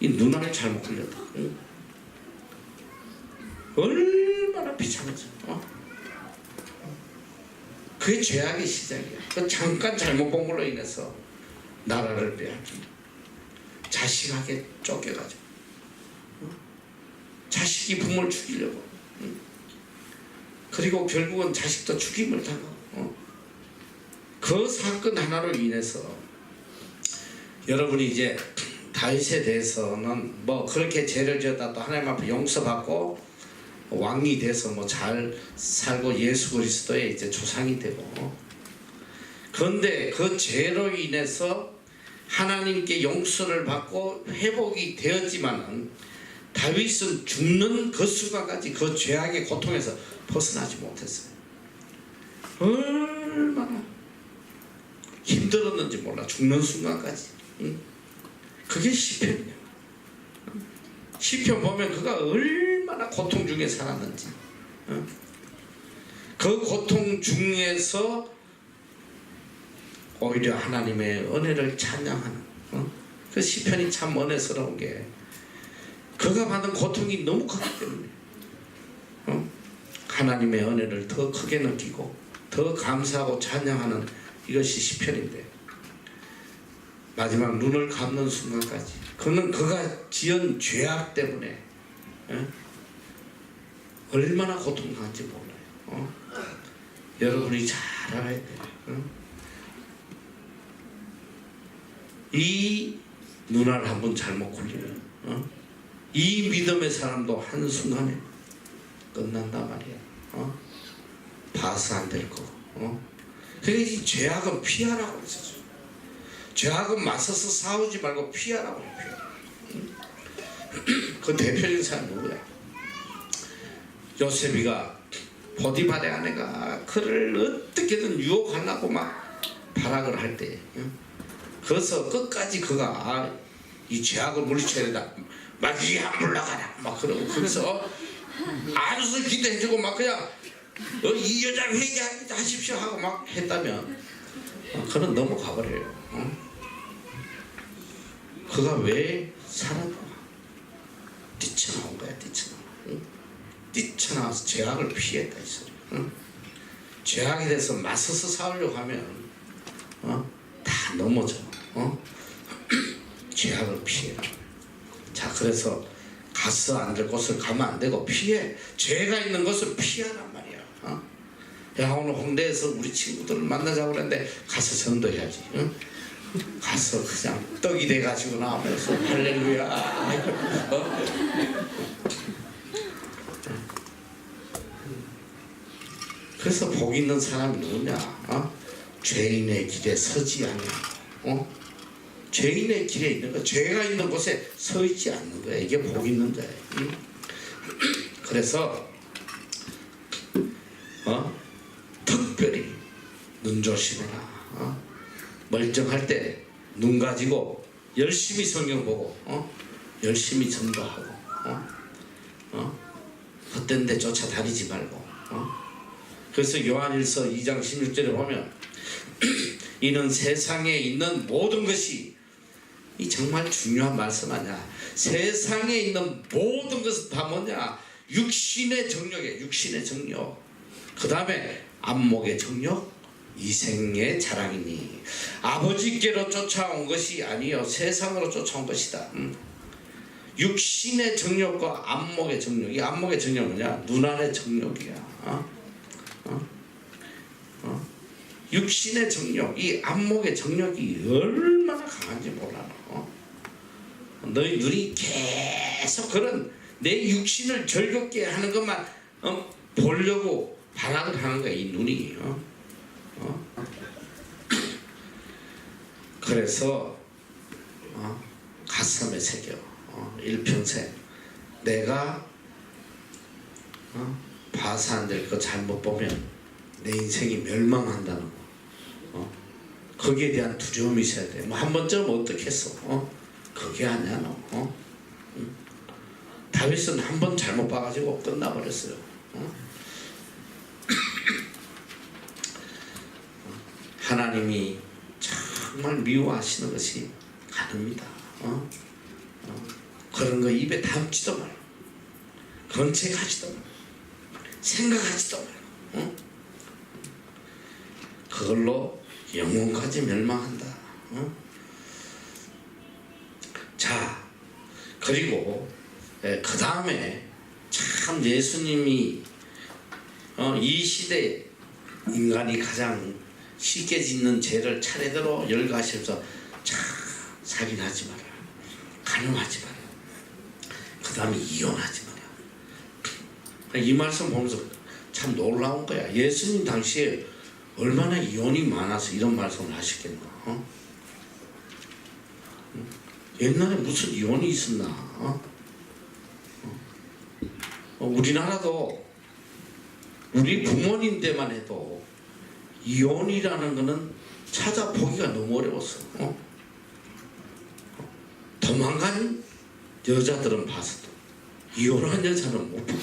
이 눈알을 잘못 걸렸다. 얼마나 비참하죠. 그게 죄악의 시작이야. 그 잠깐 잘못 본 걸로 인해서 나라를 빼앗긴다. 자식에게 쫓겨가지고 자식이 부모를 죽이려고 그리고 결국은 자식도 죽임을 당하고 그 사건 하나로 인해서 여러분이 이제 다윗에 대해서는 뭐 그렇게 죄를 지었다 또 하나님 앞에 용서받고 왕이 돼서 뭐 잘 살고 예수 그리스도의 이제 조상이 되고 그런데 그 죄로 인해서 하나님께 용서를 받고 회복이 되었지만은 다윗은 죽는 그 순간까지 그 죄악의 고통에서 벗어나지 못했어요. 얼마나 힘들었는지 몰라. 죽는 순간까지. 그게 시편이야. 시편 보면 그가 얼마나 고통 중에 살았는지. 그 고통 중에서 오히려 하나님의 은혜를 찬양하는 그 시편이 참 은혜스러운 게 그가 받은 고통이 너무 크기 때문에 하나님의 은혜를 더 크게 느끼고 더 감사하고 찬양하는 이것이 시편인데 마지막 눈을 감는 순간까지 그는 그가 지은 죄악 때문에 얼마나 고통당한지 몰라요. 여러분이 잘 알아야 돼요. 이 눈알 한번 잘못 걸리면 이 믿음의 사람도 한순간에 끝난단 말이야. 봐서 안 될 거고. 그러니까 이 죄악은 피하라고 했었죠. 죄악은 맞서서 싸우지 말고 피하라고 해요. 그 대표적인 사람 누구야? 요셉이가 보디발의 아내가 그를 어떻게든 유혹하려고 막 발악을 할 때 그래서 끝까지 그가 이 죄악을 물리쳐야 된다. 막 이게 안 물러가라 막 그러고 그래서 알아서 기대해주고 막 그냥 이 여자 회개하십시오 하고 막 했다면 그는 넘어가버려요. 그가 왜 살았나? 뛰쳐나온 거야. 뛰쳐나와서 죄악을 피했다 이 소리. 죄악에 대해서 맞서서 싸우려고 하면 다 넘어져. 죄악을 피해라. 자, 그래서 가서 안 될 곳을 가면 안 되고 피해. 죄가 있는 것을 피하란 말이야. 야, 오늘 홍대에서 우리 친구들을 만나자고 그랬는데 가서 전도해야지. 가서 그냥 떡이 돼가지고 나오면서 할렐루야. 그래서 복 있는 사람이 누구냐? 죄인의 길에 서지 않는. 죄인의 길에 있는 거, 죄가 있는 곳에 서 있지 않는 거야. 이게 복 있는 자예요. 그래서 특별히 눈 조심해라. 멀쩡할 때 눈 가지고 열심히 성경 보고 열심히 전도하고 헛된 데 쫓아다니지 말고 그래서 요한일서 2장 16절에 보면 이는 세상에 있는 모든 것이 이 정말 중요한 말씀 아니야. 세상에 있는 모든 것은 다 뭐냐? 육신의 정욕이에요. 육신의 정욕. 그 다음에 안목의 정욕, 이생의 자랑이니 아버지께로 쫓아온 것이 아니요 세상으로 쫓아온 것이다. 육신의 정욕과 안목의 정욕. 이 안목의 정욕은 뭐냐? 눈 안의 정욕이야. 육신의 정욕, 이 안목의 정욕이 얼마나 강한지 몰라. 너희 눈이 계속 그런 내 육신을 즐겁게 하는 것만 보려고 발악을 하는 거야. 이 눈이. 그래서 가슴에 새겨 일평생 내가 봐서 안 될 거 잘못 보면 내 인생이 멸망한다는 거. 거기에 대한 두려움이 있어야 돼. 뭐 한 번쯤 어떻겠어? 그게 아니야 너. 다윗은 한 번 잘못 봐가지고 끝나버렸어요. 하나님이 정말 미워하시는 것이 가늠이다. 그런 거 입에 담지도 말고 건책하지도 말고 생각하지도 말고 그걸로 영혼까지 멸망한다. 자, 그리고 그 다음에 참 예수님이 이 시대에 인간이 가장 쉽게 짓는 죄를 차례대로 열거하셔서 자, 살인하지 마라, 간음하지 마라, 그 다음에 이혼하지 마라. 이 말씀 보면서 참 놀라운 거야. 예수님 당시에 얼마나 이혼이 많아서 이런 말씀을 하셨겠나. 옛날에 무슨 이혼이 있었나. 우리나라도 우리 부모님 때만 해도 이혼이라는 거는 찾아보기가 너무 어려웠어. 도망간 여자들은 봤어도 이혼한 여자는 못 봐.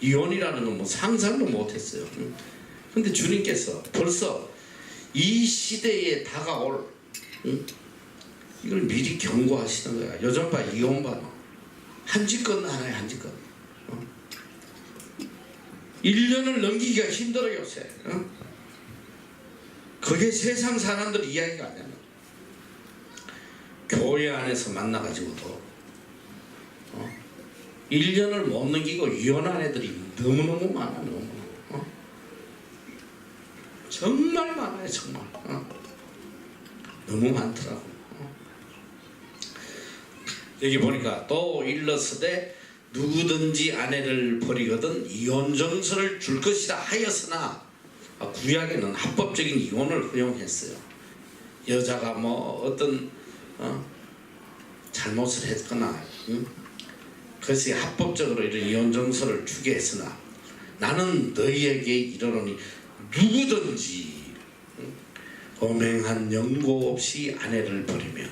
이혼이라는 건 뭐 상상도 못했어요. 근데 주님께서 벌써 이 시대에 다가올 이걸 미리 경고하시는 거야. 요즘 봐, 이혼 봐. 한 짓건 하나에 한 짓건. 1년을 넘기기가 힘들어 요새. 그게 세상 사람들 이야기가 아니야. 교회 안에서 만나가지고도 1년을 못 넘기고 이혼한 애들이 너무너무 많아. 너무. 정말 많아요. 정말. 너무 많더라고. 여기 보니까 또 일러스되 누구든지 아내를 버리거든 이혼 정서를 줄 것이라 하였으나 구약에는 합법적인 이혼을 허용했어요. 여자가 뭐 어떤 잘못을 했거나 그것이 합법적으로 이런 이혼 정서를 주게 했으나 나는 너희에게 이르노니 누구든지 엄행한 연고 없이 아내를 버리며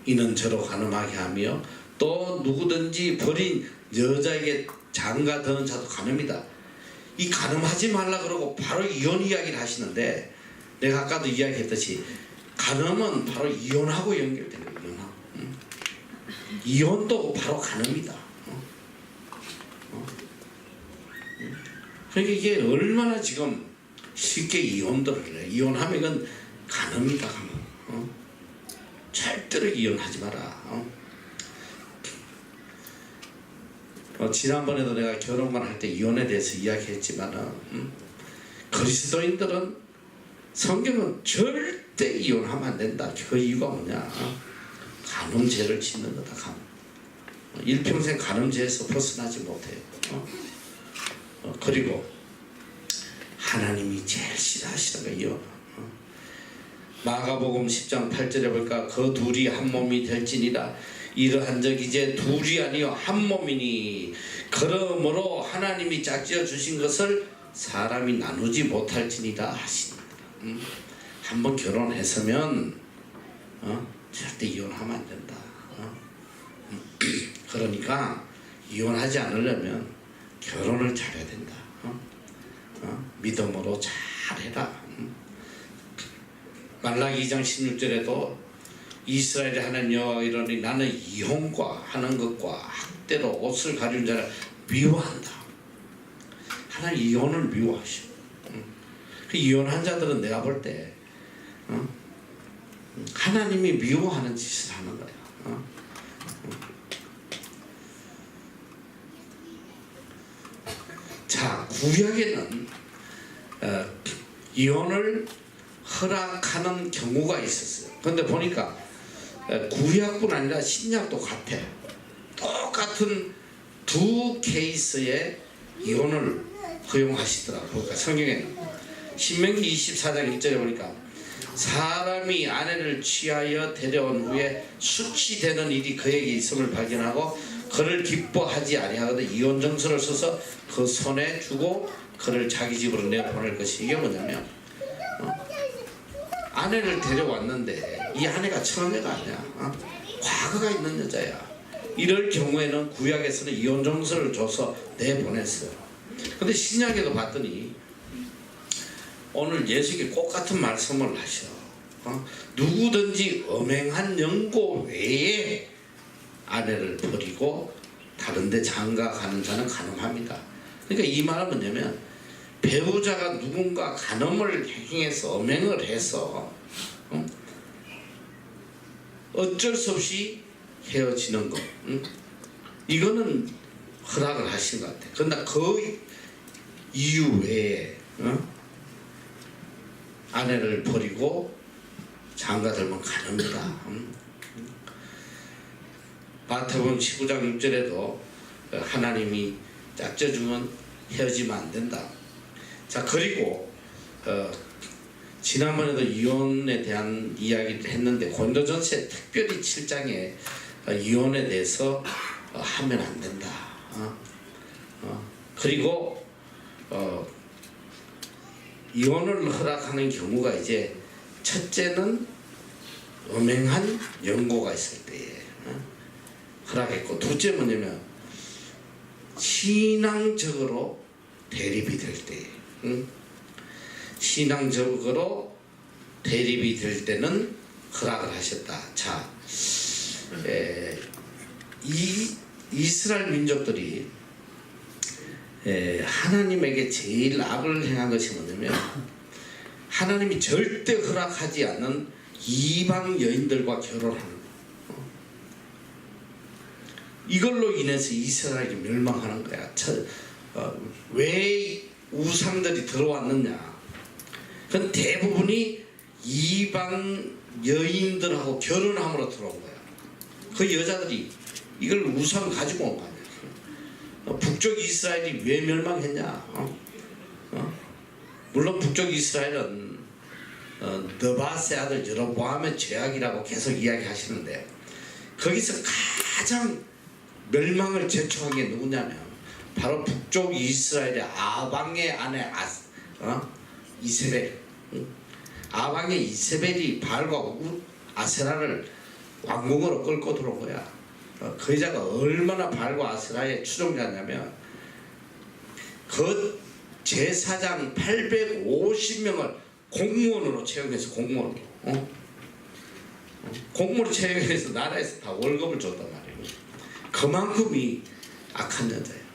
이는 저로 간음하게 하며 또 누구든지 버린 여자에게 장가드는 자도 간음이다. 이 간음하지 말라 그러고 바로 이혼 이야기를 하시는데 내가 아까도 이야기했듯이 간음은 바로 이혼하고 연결되는 거예요. 이혼하고. 이혼도 바로 간음이다. 그러니까 이게 얼마나 지금 쉽게 이혼들을 해. 이혼하면 이건 간음이다. 절대로 이혼하지 마라. 지난번에도 내가 결혼만 할 때 이혼에 대해서 이야기했지만 그리스도인들은 성경은 절대 이혼하면 안 된다. 그 이유가 뭐냐? 간음죄를 짓는 거다. 간음. 일평생 간음죄에서 벗어나지 못해요. 그리고 하나님이 제일 싫어하시는 거예요. 마가복음 10장 8절에 보니까 그 둘이 한 몸이 될지니라. 이러한 적 이제 둘이 아니요 한 몸이니 그러므로 하나님이 짝지어 주신 것을 사람이 나누지 못할지니라 하시니라. 한번 결혼했으면 절대 이혼하면 안 된다. 그러니까 이혼하지 않으려면 결혼을 잘해야 된다. 믿음으로 잘해라. 말라기 2장 16절에도 이스라엘의 하나님 여호와가 이르노니 나는 이혼과 하는 것과 학대로 옷을 가리운 자를 미워한다. 하나님 이혼을 미워하셔. 그 이혼한 자들은 내가 볼 때 하나님이 미워하는 짓을 하는 거야. 자, 구약에는 이혼을 허락하는 경우가 있었어요. 그런데 보니까 구약뿐 아니라 신약도 같아. 똑같은 두 케이스의 이혼을 허용하시더라고요. 그러니까 성경에는 신명기 24장 1절에 보니까 사람이 아내를 취하여 데려온 후에 수치되는 일이 그에게 있음을 발견하고 그를 기뻐하지 아니하거든 이혼 정서를 써서 그 손에 주고 그를 자기 집으로 내보낼 것이. 이게 뭐냐면 아내를 데려왔는데 이 아내가 처녀가 아니야. 과거가 있는 여자야. 이럴 경우에는 구약에서는 이혼 정서를 줘서 내보냈어요. 근데 신약에도 봤더니 오늘 예수께 꼭 같은 말씀을 하셔. 누구든지 엄행한 연고 외에 아내를 버리고 다른 데 장가 가는 자는 간음합니다. 그러니까 이 말은 뭐냐면 배우자가 누군가 간음을 행해서 엄행을 해서 어쩔 수 없이 헤어지는 것, 이거는 허락을 하신 것 같아요. 그러나 그 이유 외에 아내를 버리고 장가들면 가능하다. 마태복음 19장 6절에도 하나님이 짝져주면 헤어지면 안 된다. 자, 그리고 지난번에도 이혼에 대한 이야기를 했는데 고린도전서에 특별히 7장에 이혼에 대해서 하면 안 된다. 그리고 이혼을 허락하는 경우가 이제 첫째는 음행한 연고가 있을 때에 허락했고, 둘째 뭐냐면 신앙적으로 대립이 될 때에 신앙적으로 대립이 될 때는 허락을 하셨다. 자, 이 이스라엘 민족들이 하나님에게 제일 악을 행한 것이 뭐냐면 하나님이 절대 허락하지 않는 이방 여인들과 결혼하는 것. 이걸로 인해서 이스라엘이 멸망하는 거야. 왜 우상들이 들어왔느냐? 그건 대부분이 이방 여인들하고 결혼함으로 들어온 거야. 그 여자들이 이걸 우상 가지고 온 거 아니야. 북쪽 이스라엘이 왜 멸망했냐? 물론 북쪽 이스라엘은 느바스의 아들 여로보암의 죄악이라고 계속 이야기하시는데, 거기서 가장 멸망을 제초한 게 누구냐면 바로 북쪽 이스라엘의 아방의 아내 이세벨. 아방의 이세벨이 바알과 아세라를 왕궁으로 끌고 들어온 거야. 그 여자가 얼마나 바알과 아세라의 추종자냐면 그 제사장 850명을 공무원으로 채용해서 공무원으로 채용해서 나라에서 다 월급을 줬단 말이에요. 그만큼이 악한 여자예요.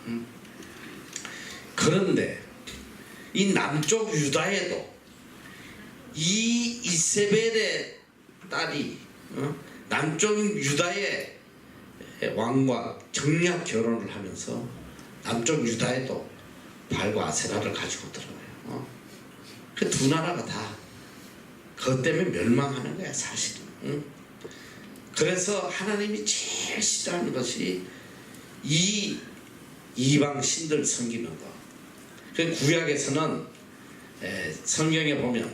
그런데 이 남쪽 유다에도 이 이세벨의 딸이 남쪽 유다의 왕과 정략 결혼을 하면서 남쪽 유다에도 바알과 아세라를 가지고 들어가요. 그 두 나라가 다 그것 때문에 멸망하는 거야, 사실은. 그래서 하나님이 제일 싫어하는 것이 이 이방 신들 섬기는 거. 그 구약에서는 성경에 보면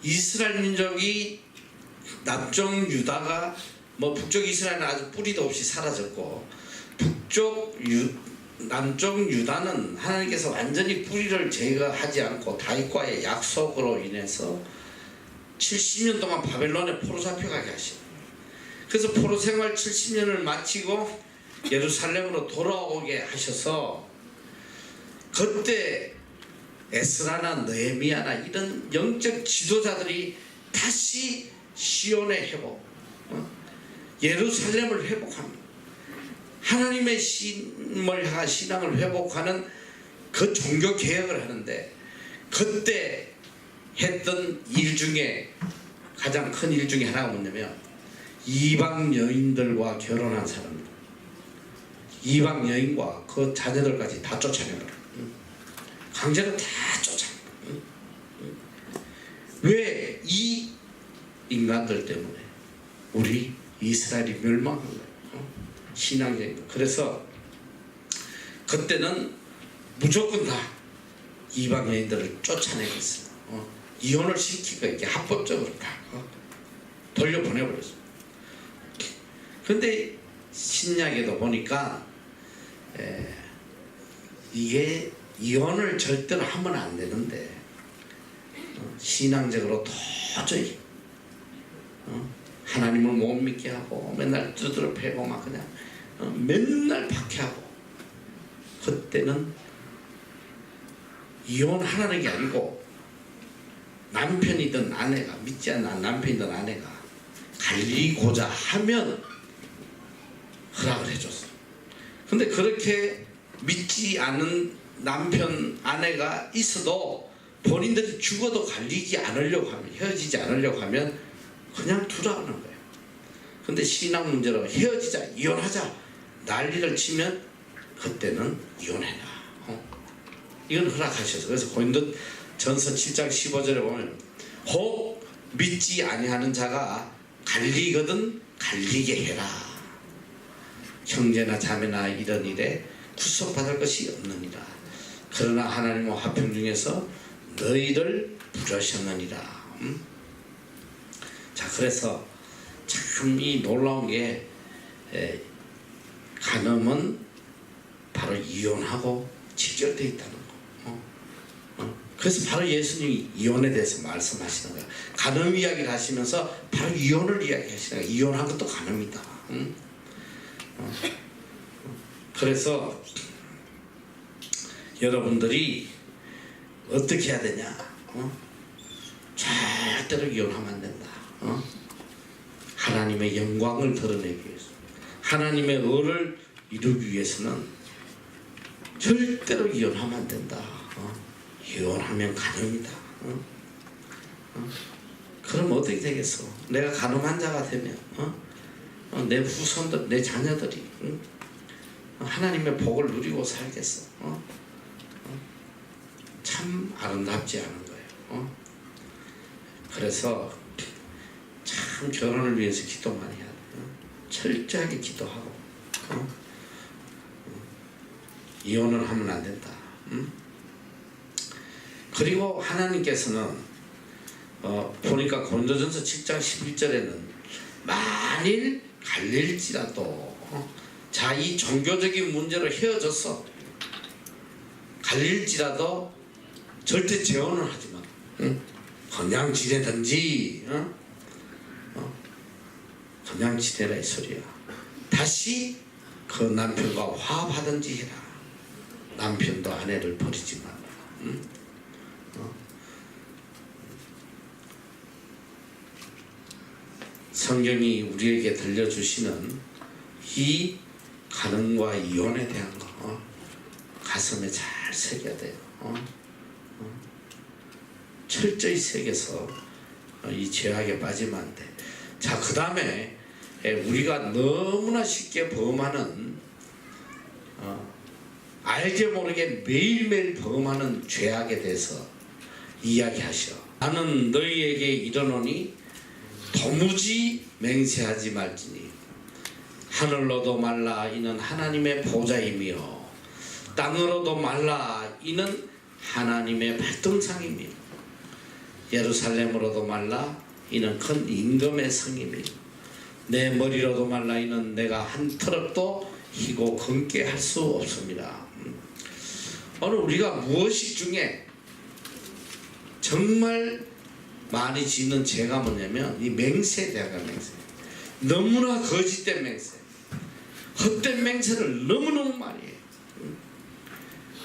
이스라엘 민족이 남쪽 유다가 북쪽 이스라엘은 아주 뿌리도 없이 사라졌고, 남쪽 유다는 하나님께서 완전히 뿌리를 제거하지 않고 다윗과의 약속으로 인해서 70년 동안 바벨론에 포로 잡혀가게 하시고, 그래서 포로 생활 70년을 마치고 예루살렘으로 돌아오게 하셔서 그때 에스라나 느헤미야나 이런 영적 지도자들이 다시 시온의 회복, 예루살렘을 회복합니다. 하나님의 신을 향한 신앙을 회복하는 그 종교 개혁을 하는데, 그때 했던 일 중에 가장 큰 일 중에 하나가 뭐냐면 이방 여인들과 결혼한 사람들, 이방 여인과 그 자녀들까지 다 쫓아내버려. 강제로 다 쫓아내. 왜? 이 인간들 때문에 우리 이스라엘이 멸망한 거예요. 신앙적인. 그래서 그때는 무조건 다 이방 여인들을 쫓아내겠어요. 이혼을 시키고 이렇게 합법적으로 다 돌려보내버렸어요. 근데 신약에도 보니까 이게 이혼을 절대로 하면 안 되는데 신앙적으로 도저히 하나님을 못 믿게 하고 맨날 두드러 패고 막 그냥 맨날 박해하고, 그때는 이혼하라는 게 아니고 남편이든 아내가, 믿지 않는 남편이든 아내가 갈리고자 하면 허락을 해줬어. 근데 그렇게 믿지 않는 남편 아내가 있어도 본인들이 죽어도 갈리지 않으려고 하면, 헤어지지 않으려고 하면 그냥 두라는 거예요. 근데 신앙 문제로 헤어지자, 이혼하자 난리를 치면 그때는 이혼해라. 이건 허락하셔서. 그래서 고린도전서 7장 15절에 보면 혹 믿지 아니하는 자가 갈리거든 갈리게 해라. 형제나 자매나 이런 일에 구속받을 것이 없느니라. 그러나 하나님은 화평 중에서 너희를 부르셨느니라. 자, 그래서 참 이 놀라운 게 간음은 바로 이혼하고 직결되어 있다는 거. 그래서 바로 예수님이 이혼에 대해서 말씀하시는 거예요. 간음 이야기를 하시면서 바로 이혼을 이야기하시는 거예요. 이혼한 것도 간음이다. 그래서 여러분들이 어떻게 해야 되냐? 절대로 이혼하면 안 된다. 하나님의 영광을 드러내기 위해서, 하나님의 의를 이루기 위해서는 절대로 이혼하면 안 된다. 이혼하면 간음이다. 그럼 어떻게 되겠어? 내가 간음한 자가 되면 내 후손들, 내 자녀들이 하나님의 복을 누리고 살겠어? 참 아름답지 않은 거예요. 그래서 참 결혼을 위해서 기도 많이 해야 돼요. 철저하게 기도하고 이혼을 하면 안 된다. 그리고 하나님께서는 보니까 고린도전서 7장 11절에는 만일 갈릴지라도 자, 이 종교적인 문제로 헤어졌어. 갈릴지라도 절대 재혼을 하지 마. 그냥 지내든지 그냥 지내라 이 소리야. 다시 그 남편과 화합하든지 해라. 남편도 아내를 버리지 말라. 성경이 우리에게 들려주시는 이 간음과 이혼에 대한 거 가슴에 잘 새겨야 돼요. 철저히 새겨서 이 죄악에 빠지면 안 돼. 자, 그 다음에 우리가 너무나 쉽게 범하는 알게 모르게 매일매일 범하는 죄악에 대해서 이야기하셔. 나는 너희에게 이르노니 도무지 맹세하지 말지니 하늘로도 말라 이는 하나님의 보좌이며 땅으로도 말라 이는 하나님의 발등상이며 예루살렘으로도 말라 이는 큰 임금의 성이며 내 머리로도 말라 이는 내가 한 트럭도 희고 검게 할 수 없습니다. 오늘 우리가 무엇이 중에 정말 많이 짓는 죄가 뭐냐면 이 맹세에 대한 맹세. 너무나 거짓된 맹세, 헛된 맹세를 너무너무 많이 해요.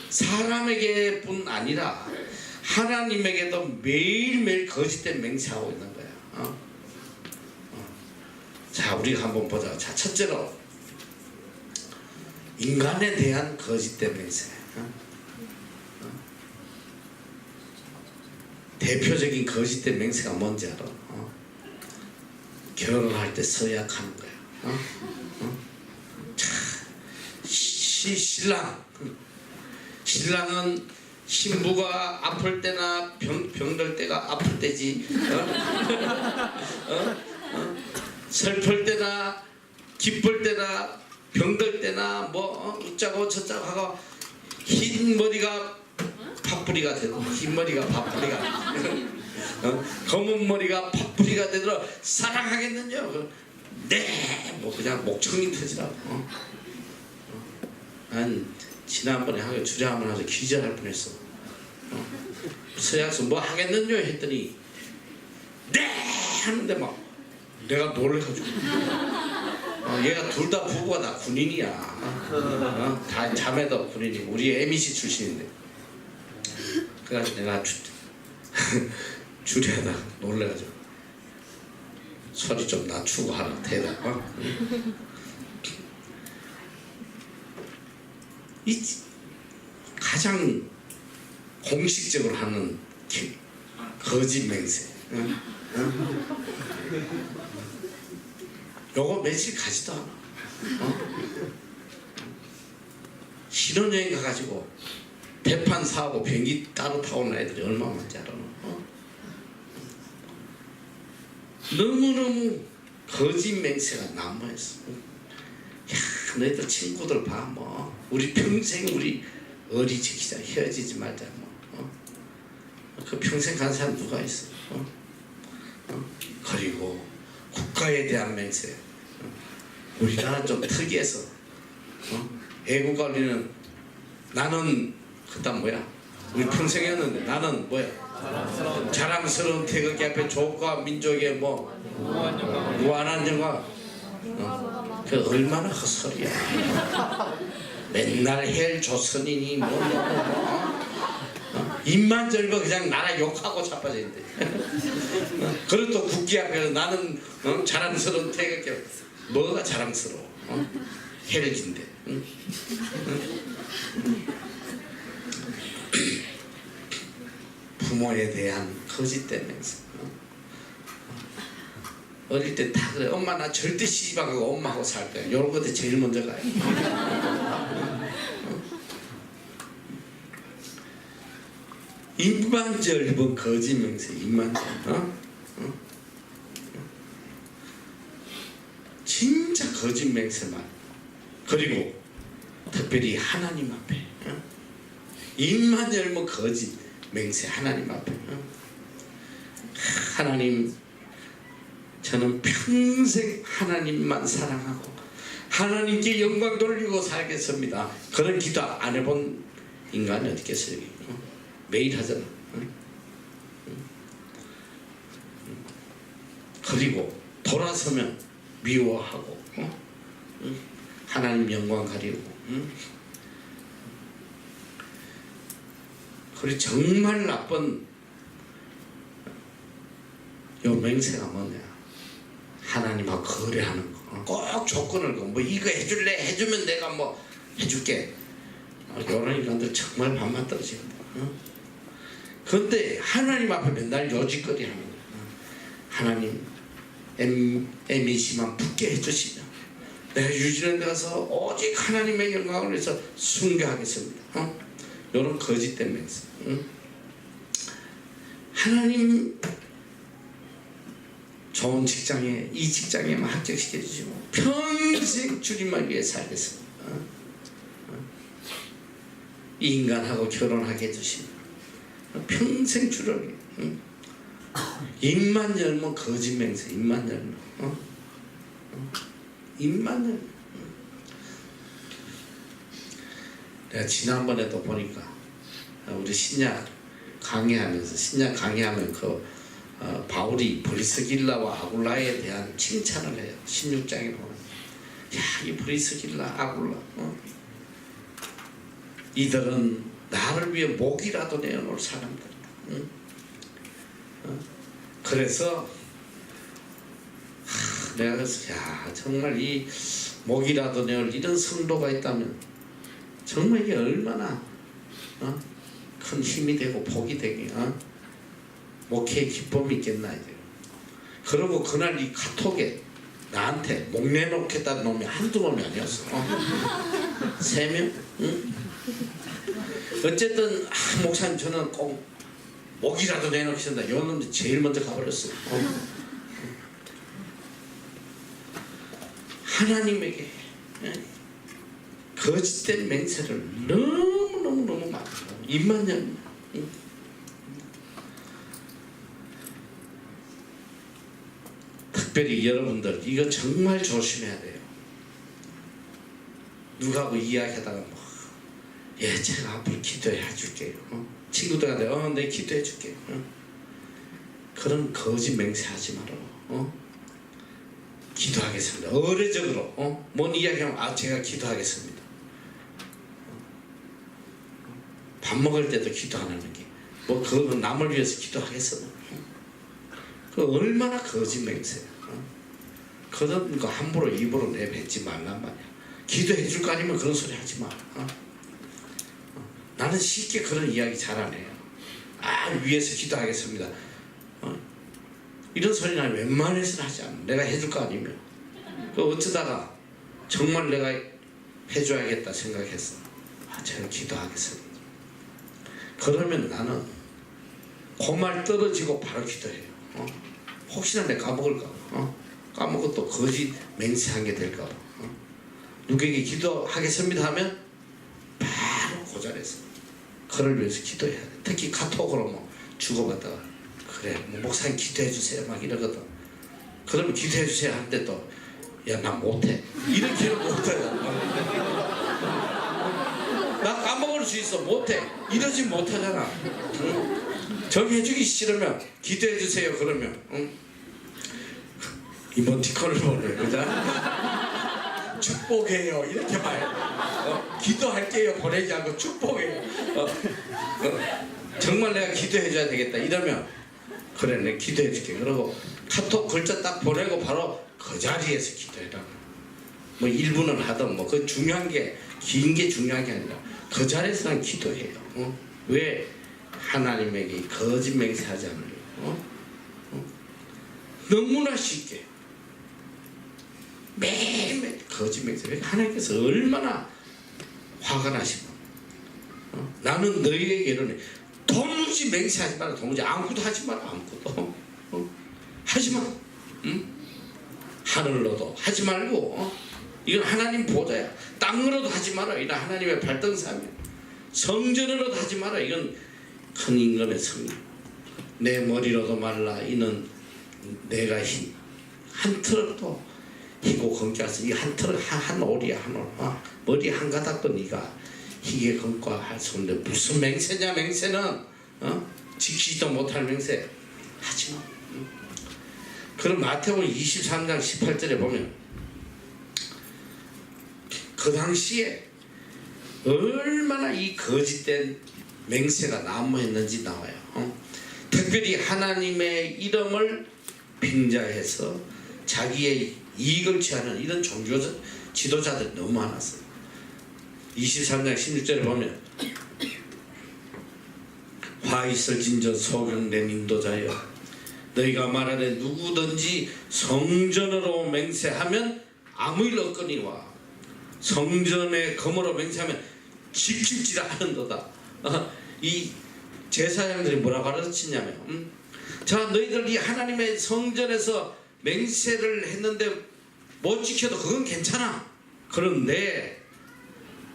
사람에게 뿐 아니라 하나님에게도 매일매일 거짓된 맹세하고 있는 거야. 자, 우리가 한번 보자. 자, 첫째로 인간에 대한 거짓된 맹세. 대표적인 거짓된 맹세가 뭔지 알아? 결혼할 때 서약하는 거야. 자, 신랑은 신부가 아플 때나 병들 때가 아플 때지. 슬플 때나 기쁠 때나 병들 때나 뭐 웃자고 저자고 하고 흰 머리가 팥뿌리가 되도록, 흰 머리가 팥뿌리가 검은 머리가 팥뿌리가 되도록 사랑하겠느냐. 네, 뭐 그냥 목청이 터지라고. 난 지난번에 하고 주례 한번 하서 기절할 뻔했어. 서약서 뭐 하겠느냐 했더니 네 하는데 막 내가 놀래가지고. 얘가 둘 다 부부가 다 군인이야. 다 자매도 군인이. 우리 MBC 출신인데. 그래서 내가 주례하다 놀래가지고 소리 좀 낮추고 하라 대답. 이 가장 공식적으로 하는 거짓 맹세. 요거 며칠 가지도 않아. 신혼여행 가가지고 배판 사고 비행기 따로 타오는 애들이 얼마나 많지 알아? 너무너무 거짓 맹세가 난무했어. 야, 너희들 친구들 봐, 뭐 우리 평생 우리 어리 지키자, 헤어지지 말자, 뭐. 그 평생 간 사람 누가 있어? 그리고 국가에 대한 맹세. 우리나라 좀 특이해서 애국 관리는 나는 그다음 뭐야? 우리 평생이었는데 나는 뭐야? 자랑스러운 태극기 앞에 조국과 민족의 뭐 무한한 영광. 그 얼마나 헛소리야. 맨날 헬 조선인이 입만 절거 그냥 나라 욕하고 자빠져있는데. 그리고 또 국기 앞에서 나는 자랑스러운 태극기. 뭐가 자랑스러워? 헬긴데. 부모에 대한 거짓된 맹세. 어릴 때 다 그래. 엄마 나 절대 시집 안 가고 엄마하고 살 거야. 이런 것들 제일 먼저 가요. 입만절번 거짓 맹세. 입만절. 진짜 거짓 맹세만. 그리고 특별히 하나님 앞에 입만 열면 거짓 맹세. 하나님 앞에 하나님, 저는 평생 하나님만 사랑하고 하나님께 영광 돌리고 살겠습니다. 그런 기도 안 해본 인간이 어디 있겠어요? 매일 하잖아. 그리고 돌아서면 미워하고 하나님 영광 가리고. 그리고 정말 나쁜 요 맹세가 뭐냐? 하나님하고 거래하는 거. 꼭 조건을 뭐 이거 해줄래? 해주면 내가 뭐 해줄게. 이런 인간들 정말 밥만 떨어집니다. 그런데 하나님 앞에 맨날 요짓거리 하는 거야. 하나님 MEC만 붙게 해주시면 내가 뉴질랜드 가서 오직 하나님의 영광을 위해서 순교하겠습니다. 이런 거짓된 맹세. 하나님 좋은 직장에, 이 직장에만 합격시켜 주시고 평생 주님만 위해 살겠습니다. 이 인간하고 결혼하게 해주시면 평생 주를. 입만 열면 거짓 맹세. 입만 열면 입만 열면. 내가 지난번에도 보니까 우리 신약 강의하면 그 바울이 브리스길라와 아굴라에 대한 칭찬을 해요. 16장에 보면 야, 이 브리스길라 아굴라 이들은 나를 위해 목이라도 내어놓을 사람들이다. 그래서 내가 그래서 야, 정말 이 목이라도 내어놓을 이런 성도가 있다면 정말 이게 얼마나 큰 힘이 되고 복이 되게 목회의 기쁨이 있겠나 이제. 그리고 그날 이 카톡에 나한테 목 내놓겠다는 놈이 한두 놈이 아니었어. 3명? 응? 어쨌든 목사님 저는 꼭 목이라도 내놓겠다. 이 놈이 제일 먼저 가버렸어. 하나님에게 거짓된 맹세를 너무 많이 입만 열면 특별히 여러분들 이거 정말 조심해야 돼요. 누구하고 이야기하다가 뭐, 예, 제가 앞으로 기도해 줄게요. 친구들한테 내 기도해 줄게요. 그런 거짓 맹세하지 말아. 기도하겠습니다. 의례적으로 뭔 이야기하면 제가 기도하겠습니다. 밥 먹을 때도 기도하는 게 뭐 그건 남을 위해서 기도하겠어. 그 얼마나 거짓 맹세야. 그런 거 함부로 입으로 내뱉지 말란 말이야. 기도해 줄 거 아니면 그런 소리 하지 마. 나는 쉽게 그런 이야기 잘 안 해요. 위에서 기도하겠습니다. 이런 소리 나는 웬만해서는 하지 않아. 내가 해줄 거 아니면. 어쩌다가 정말 내가 해줘야겠다 생각했어. 제가 기도하겠습니다. 그러면 나는 그 말 떨어지고 바로 기도해요. 혹시나 내가 까먹을까 봐. 까먹고 또 거짓 맹세한 게 될까 봐. 누구에게 기도하겠습니다 하면 바로 그 자리에서 그를 위해서 기도해야 돼. 특히 카톡으로 뭐 주고받다가 그래 뭐 목사님 기도해 주세요 막 이러거든. 그러면 기도해 주세요 할 때 또 야 나 못해 이렇게는 못해요. 나 까먹을 수 있어 못해 이러지 못하잖아. 정해주기 싫으면 기도해 주세요 그러면 이모티콘을 보내 그자 축복해요 이렇게 봐요. 기도할게요 보내지 않고 축복해요. 정말 내가 기도해 줘야 되겠다 이러면 그래 내가 기도해 줄게 그러고 카톡 글자 딱 보내고 바로 그 자리에서 기도해라. 뭐 1분은 하든 뭐 그 중요한 게 긴 게 중요한 게 아니라 그 자리에서 난 기도해요. 왜 하나님에게 거짓 맹세하지 않으려고. 너무나 쉽게 매일매일 거짓 맹세. 하나님께서 얼마나 화가 나시면 나는 너희에게 이러네. 도무지 맹세하지 마라. 도무지 아무것도 하지 마라. 아무것도 하지 마. 하늘로도 하지 말고 이건 하나님 보좌야. 땅으로도 하지 마라. 이건 하나님의 발등사면. 성전으로도 하지 마라. 이건 큰 임금의 성령. 내 머리로도 말라. 이는 내가 한 트럭도 희고 검게 이 한 트럭 한 올이야 한 올. 머리 한 가닥도 네가 희게 검과 할 수 없는데 무슨 맹세냐 맹세는 지키지도 못할 맹세 하지 마. 그럼 마태복음 23장 18절에 보면 그 당시에 얼마나 이 거짓된 맹세가 난무했는지 나와요. 특별히 하나님의 이름을 빙자해서 자기의 이익을 취하는 이런 종교 지도자들이 너무 많았어요. 23장 16절에 보면 화 있을 진전 소경된 인도자여 너희가 말하되 누구든지 성전으로 맹세하면 아무 일 없거니와 성전의 검으로 맹세하면 지킬지라 하는도다. 이 제사장들이 뭐라 가르치냐면 자 너희들 이 하나님의 성전에서 맹세를 했는데 못 지켜도 그건 괜찮아. 그런데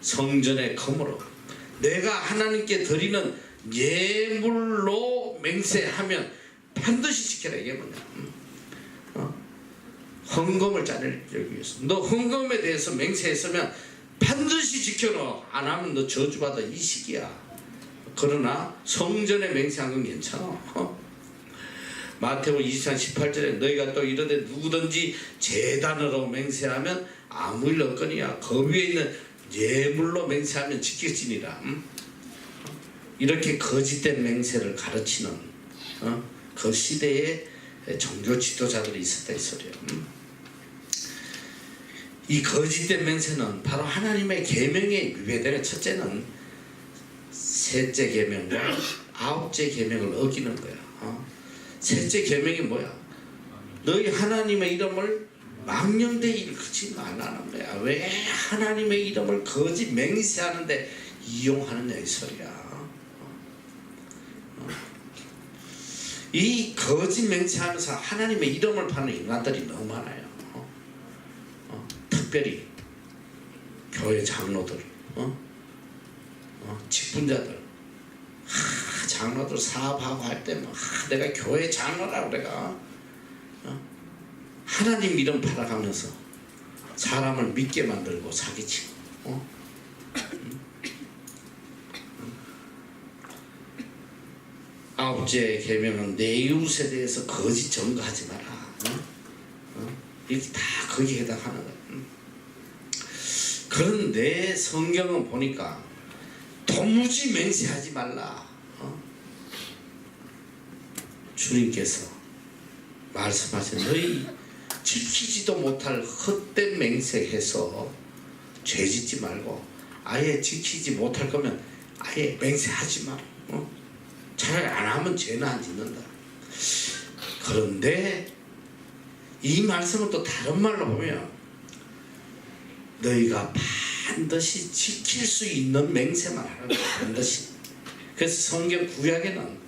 성전의 검으로 내가 하나님께 드리는 예물로 맹세하면 반드시 지켜라. 이게 뭐냐. 헌금을 짜내기 위해서 너 헌금에 대해서 맹세했으면 반드시 지켜놔. 안 하면 너 저주받아 이 시기야. 그러나 성전에 맹세한 건 괜찮아. 마태복음 23장 18절에 너희가 또 이르되 누구든지 제단으로 맹세하면 아무 일 없거니와 그 위에 있는 예물로 맹세하면 지켜지니라. 이렇게 거짓된 맹세를 가르치는 그 시대에 종교 지도자들이 있었다 이 소리야. 이 거짓된 맹세는 바로 하나님의 계명에 위배되는 첫째는 셋째 계명과 아홉째 계명을 어기는 거야. 셋째 계명이 뭐야? 너희 하나님의 이름을 망령되이 일컫지 말라는 거야. 왜 하나님의 이름을 거짓 맹세하는데 이용하느냐 이 소리야. 이 거짓 맹세하면서 하나님의 이름을 파는 인간들이 너무 많아요. 특별히 교회 장로들, 직분자들, 장로들 사업하고 할 때 내가 교회 장로라고 내가 하나님 이름 팔아가면서 사람을 믿게 만들고 사기치고 아홉째 계명은 내 이웃에 대해서 거짓 증거하지 마라. 이렇게 다 거기에 해당하는 거야. 그런데 성경은 보니까 도무지 맹세하지 말라. 주님께서 말씀하신 너희 지키지도 못할 헛된 맹세해서 죄짓지 말고 아예 지키지 못할 거면 아예 맹세하지 마라. 차라리 안 하면 죄는 안 짓는다. 그런데 이 말씀은 또 다른 말로 보면 너희가 반드시 지킬 수 있는 맹세만 하는 거야. 반드시. 그래서 성경 구약에는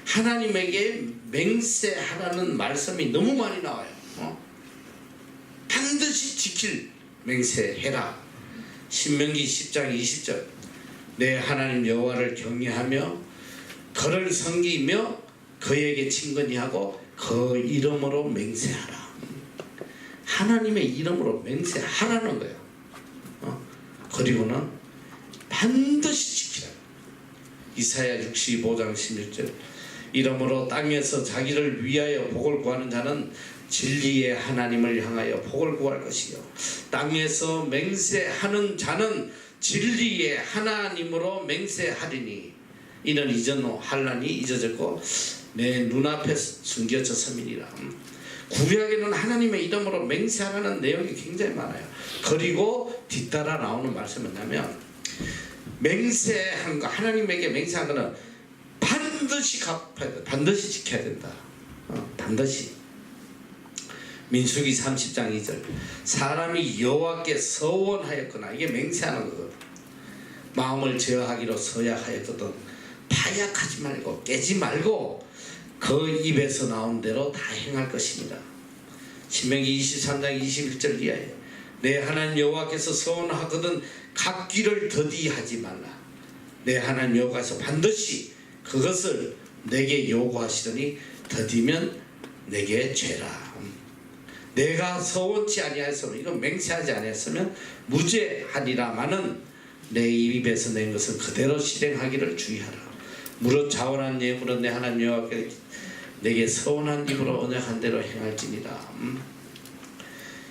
하나님에게 맹세하라는 말씀이 너무 많이 나와요. 반드시 지킬 맹세해라. 신명기 10장 20절 내 하나님 여호와를 경외하며 그를 섬기며 그에게 친근히 하고 그 이름으로 맹세하라. 하나님의 이름으로 맹세하라는 거예요. 그리고는 반드시 지키라. 이사야 65장 16절 이러므로 땅에서 자기를 위하여 복을 구하는 자는 진리의 하나님을 향하여 복을 구할 것이요 땅에서 맹세하는 자는 진리의 하나님으로 맹세하리니 이는 이전 환난이 잊어졌고 내 눈앞에 숨겨졌음이니라. 구약에는 하나님의 이름으로 맹세하라는 내용이 굉장히 많아요. 그리고 뒤따라 나오는 말씀은 뭐냐면 맹세한 거, 하나님에게 맹세한 거는 반드시 갚아야 돼. 반드시 지켜야 된다. 반드시. 민수기 30장 2절 사람이 여호와께 서원하였거나 이게 맹세하는 거거든. 마음을 제어하기로 서약하였거든 파약하지 말고 깨지 말고 그 입에서 나온 대로 다 행할 것입니다. 신명기 23장 21절 이하에 내 하나님 여호와께서 서원하거든 갚기를 더디하지 말라. 내 하나님 여호와께서 반드시 그것을 내게 요구하시더니 더디면 내게 죄라. 내가 서원치 아니하였으면 이건 맹세하지 아니했으면 무죄하리라마는 내 입에서 낸 것은 그대로 실행하기를 주의하라. 무릇 자원한 예물은 내 하나님 여호와께 내게 서원한 입으로 언약한 대로 행할지니라.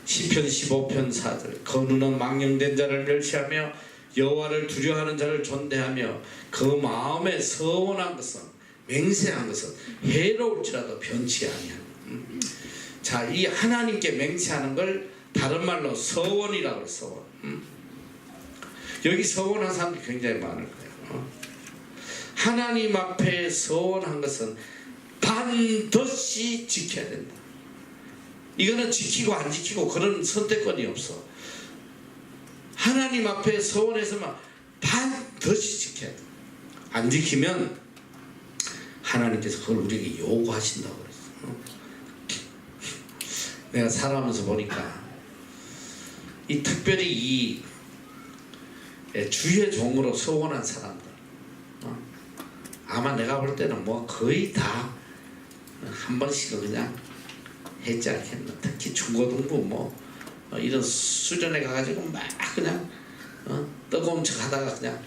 시편 15편 4절 거누는 망령된 자를 멸시하며 여호와를 두려워하는 자를 존대하며 그 마음에 서원한 것은 맹세한 것은 해로울지라도 변치 아니하는. 자, 이 하나님께 맹세하는 걸 다른 말로 서원이라고 그래요. 서원. 여기 서원한 사람들이 굉장히 많을 거예요. 하나님 앞에 서원한 것은 반드시 지켜야 된다. 이거는 지키고 안 지키고 그런 선택권이 없어. 하나님 앞에 서원해서만 반드시 지켜야 돼. 안 지키면 하나님께서 그걸 우리에게 요구하신다고 그랬어. 내가 살아가면서 보니까 이 특별히 이 주의 종으로 서원한 사람들 아마 내가 볼 때는 뭐 거의 다 한 번씩은 그냥 했지 않겠나. 특히 중고등부 뭐 이런 수련회 가가지고 막 그냥 뜨거운 척 하다가 그냥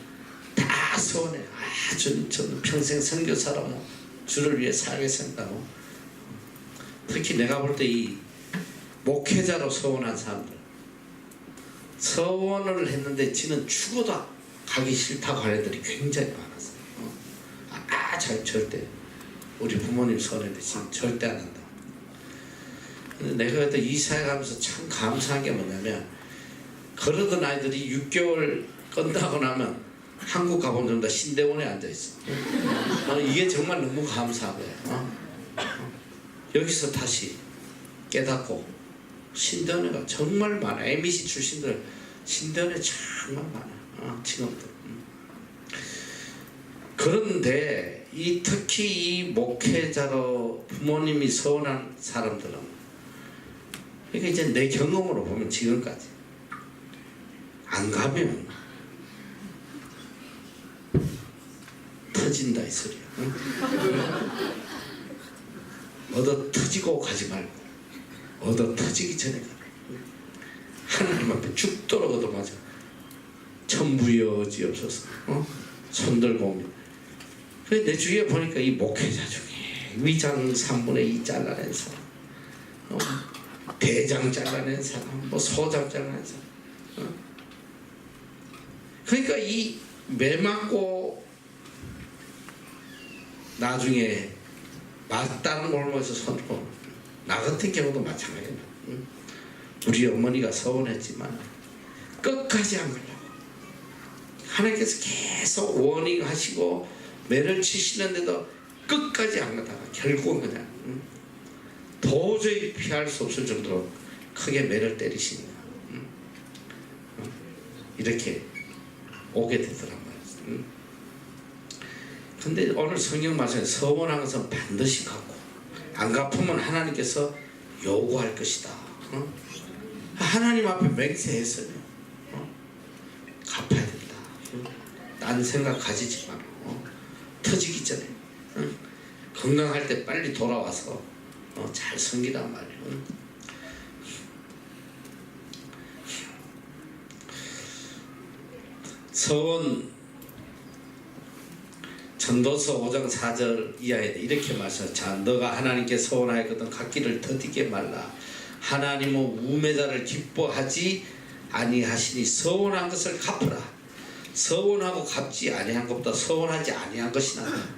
다 서원해. 저는 평생 선교사로 뭐 주를 위해 살겠습니다. 특히 내가 볼 때 이 목회자로 서원한 사람들 서원을 했는데 지는 죽어도 가기 싫다고 하는 애들이 굉장히 많았어요. 절대 우리 부모님 서원했는데 지금 절대 안 한다. 근데 내가 그때 이사회 가면서 참 감사한 게 뭐냐면 그러던 아이들이 6개월 끝나고 나면 한국 가본 좀 다 신대원에 앉아있어. 이게 정말 너무 감사한 거야. 여기서 다시 깨닫고 신대원회가 정말 많아. MBC 출신들 신대원회 정말 많아. 지금도. 그런데 특히 이 목회자로 부모님이 서원한 사람들은 그러니까 이제 내 경험으로 보면 지금까지 안 가면 터진다 이 소리야. 얻어 터지고 가지 말고 얻어 터지기 전에 가라. 하나님 앞에 죽도록 얻어맞아. 천부여지옵소서. 손들고 옵니다. 그래 내 주위에 보니까 이 목회자 중에 위장 3분의 2 잘라낸 사람, 대장 잘라낸 사람, 뭐 소장 잘라낸 사람. 그러니까 이 매 맞고 나중에 맞다는 골목에서 손들고, 나 같은 경우도 마찬가지예요. 우리 어머니가 서운했지만 끝까지 안 가려고 하나님께서 계속 워닝하시고 매를 치시는데도 끝까지 안 가다가 결국은 그냥 도저히 피할 수 없을 정도로 크게 매를 때리시니까 이렇게 오게 되더란 말이에요. 근데 오늘 성경 말씀에 서원한 것은 반드시 갚고, 안 갚으면 하나님께서 요구할 것이다. 하나님 앞에 맹세했어요. 갚아야 된다. 딴 생각 가지지 마라. 터지기 전에 건강할 때 빨리 돌아와서 잘 섬기란 말이에요. 서원 전도서 5장 4절 이하에 이렇게 말씀하셨죠. 자, 너가 하나님께 서원하였거든 갚기를 더디게 말라. 하나님은 우매자를 기뻐하지 아니하시니 서원한 것을 갚으라. 서원하고 갚지 아니한 것보다 서원하지 아니한 것이 낫다.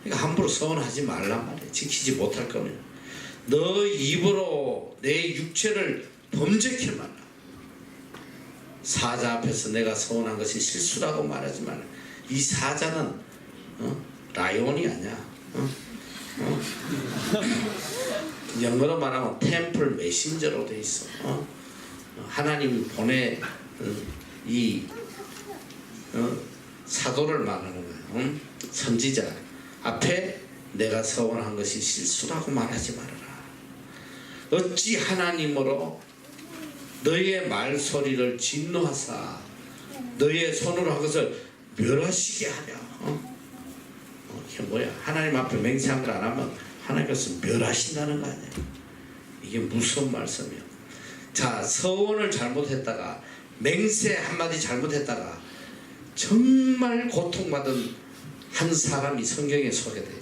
그러니까 함부로 서원하지 말란 말이에요. 지키지 못할 거면 너 입으로 내 육체를 범죄케 말라. 사자 앞에서 내가 서원한 것이 실수라고 말하지 말라. 이 사자는 라이온이 아니야. 영어로 말하면 템플 메신저로 돼 있어. 하나님 보내 이 사도를 말하는 거예요. 선지자 앞에 내가 서원한 것이 실수라고 말하지 말아라. 어찌 하나님으로 너희의 말소리를 진노하사 너희의 손으로 한 것을 멸하시게 하냐. 이게 뭐야? 하나님 앞에 맹세한 걸 안 하면 하나님께서 멸하신다는 거 아니야. 이게 무슨 말씀이야. 자, 서원을 잘못했다가 맹세 한마디 잘못했다가 정말 고통받은 한 사람이 성경에 소개돼요.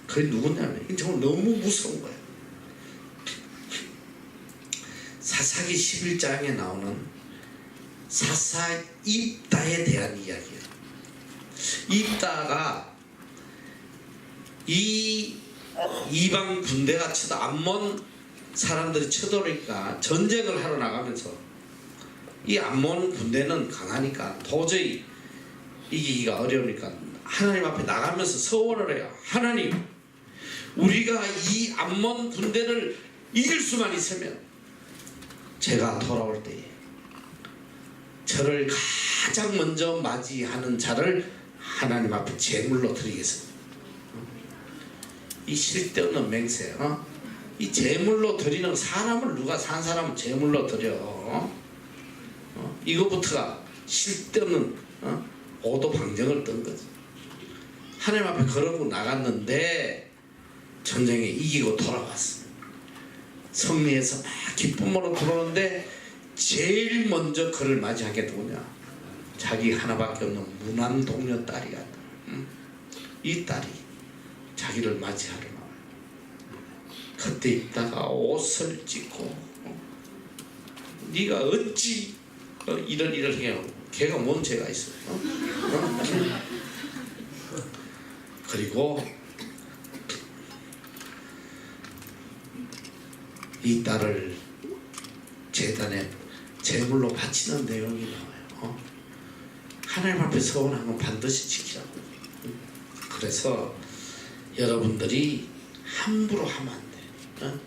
그게 누구냐면 정말 너무 무서운 거예요. 사사기 11장에 나오는 사사 입다에 대한 이야기예요. 입다가 이 이방 군대가 암몬 사람들이 쳐들어오니까 전쟁을 하러 나가면서 이 암몬 군대는 강하니까 도저히 이기기가 어려우니까 하나님 앞에 나가면서 서원을 해요. 하나님, 우리가 이 암몬 군대를 이길 수만 있으면 제가 돌아올 때에 저를 가장 먼저 맞이하는 자를 하나님 앞에 제물로 드리겠습니다. 이 쓸데없는 맹세, 이 제물로 드리는 사람을 누가 산 사람은 제물로 드려. 이거부터가 쓸데없는 오도방정을 뜬 거지. 하나님 앞에 그러고 나갔는데 전쟁에 이기고 돌아왔어. 승리해서 막 기쁨으로 들어오는데 제일 먼저 그를 맞이한 게 누구냐? 자기 하나밖에 없는 무난 동료 딸이야. 이 딸이 자기를 맞이하러 나와요. 그때 있다가 옷을 찢고 네가 어찌 이런 일을 해요. 걔가 뭔 죄가 있어? 그리고 이 딸을 제단에 제물로 바치는 내용이 나와요. 하나님 앞에 서원한 건 반드시 지키라고. 그래서 여러분들이 함부로 하면 안 돼.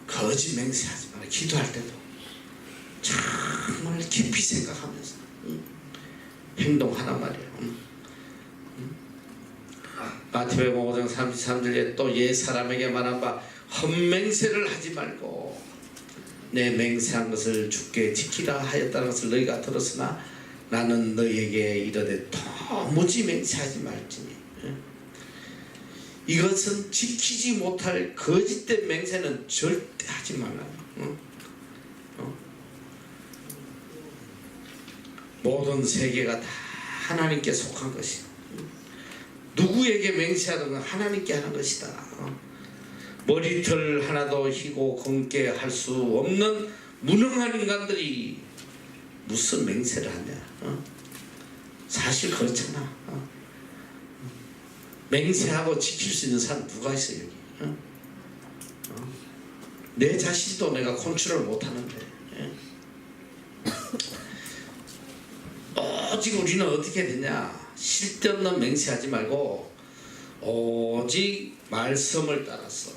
거짓 맹세하지 마라. 기도할 때도 정말 깊이 생각하면서 행동하란 말이에요. 마태복음 5장 33절에 또 옛 사람에게 말한 바 헛맹세를 하지 말고 내 맹세한 것을 주께 지키라 하였다는 것을 너희가 들었으나 나는 너희에게 이르되 도무지 맹세하지 말지니. 이것은 지키지 못할 거짓된 맹세는 절대 하지 말라. 모든 세계가 다 하나님께 속한 것이야. 누구에게 맹세하던 건 하나님께 하는 것이다. 머리털 하나도 희고 검게 할 수 없는 무능한 인간들이 무슨 맹세를 하냐. 사실 그렇잖아. 맹세하고 지킬 수 있는 사람 누가 있어 여기. 내 자신도 내가 컨트롤 못하는데. 오직 우리는 어떻게 되냐. 쓸데없는 맹세하지 말고 오직 말씀을 따라서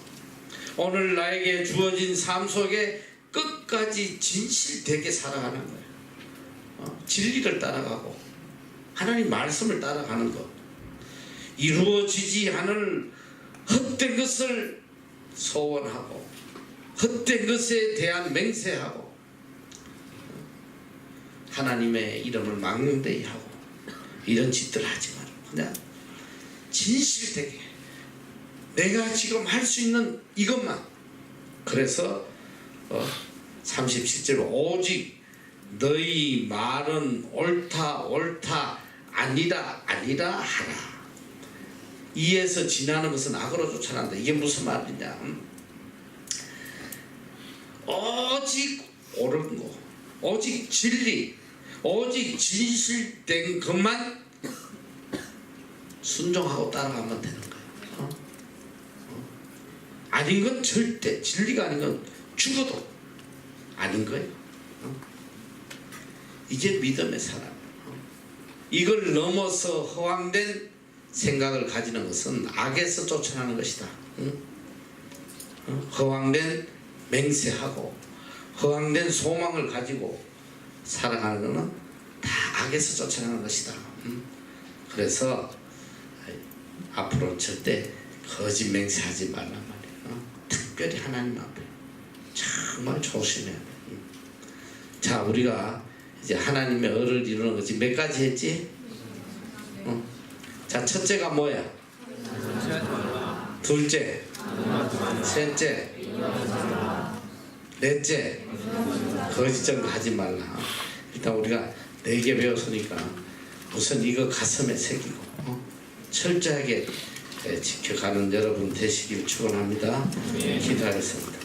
오늘 나에게 주어진 삶 속에 끝까지 진실되게 살아가는 거예요. 진리를 따라가고 하나님 말씀을 따라가는 것. 이루어지지 않을 헛된 것을 소원하고 헛된 것에 대한 맹세하고 하나님의 이름을 망령되이 하고 이런 짓들 하지 마라. 그냥 진실되게 내가 지금 할 수 있는 이것만. 그래서 37절 오직 너희 말은 옳다 옳다 아니다 아니라 하라. 이에서 지나는 것은 악으로 쫓아난다. 이게 무슨 말이냐. 오직 옳은 거, 오직 진리, 오직 진실된 것만 순종하고 따라가면 되는 거예요. 아닌 건 절대, 진리가 아닌 건 죽어도 아닌 거예요. 이게 믿음의 사람. 이걸 넘어서 허황된 생각을 가지는 것은 악에서 쫓아나는 것이다. 허황된 맹세하고 허황된 소망을 가지고 살아가는 것은 다 악에서 쫓아나는 것이다. 그래서 앞으로 절대 거짓 맹세하지 말란 말이에요. 특별히 하나님 앞에 정말 조심해야 돼. 자, 우리가 이제 하나님의 의를 이루는 거지. 몇 가지 했지? 자, 첫째가 뭐야? 둘째, 셋째, 넷째, 거짓 증거하지 말라. 일단 우리가 4개 배웠으니까 우선 이거 가슴에 새기고 철저하게 지켜가는 여러분 되시길 축원합니다. 기도하겠습니다.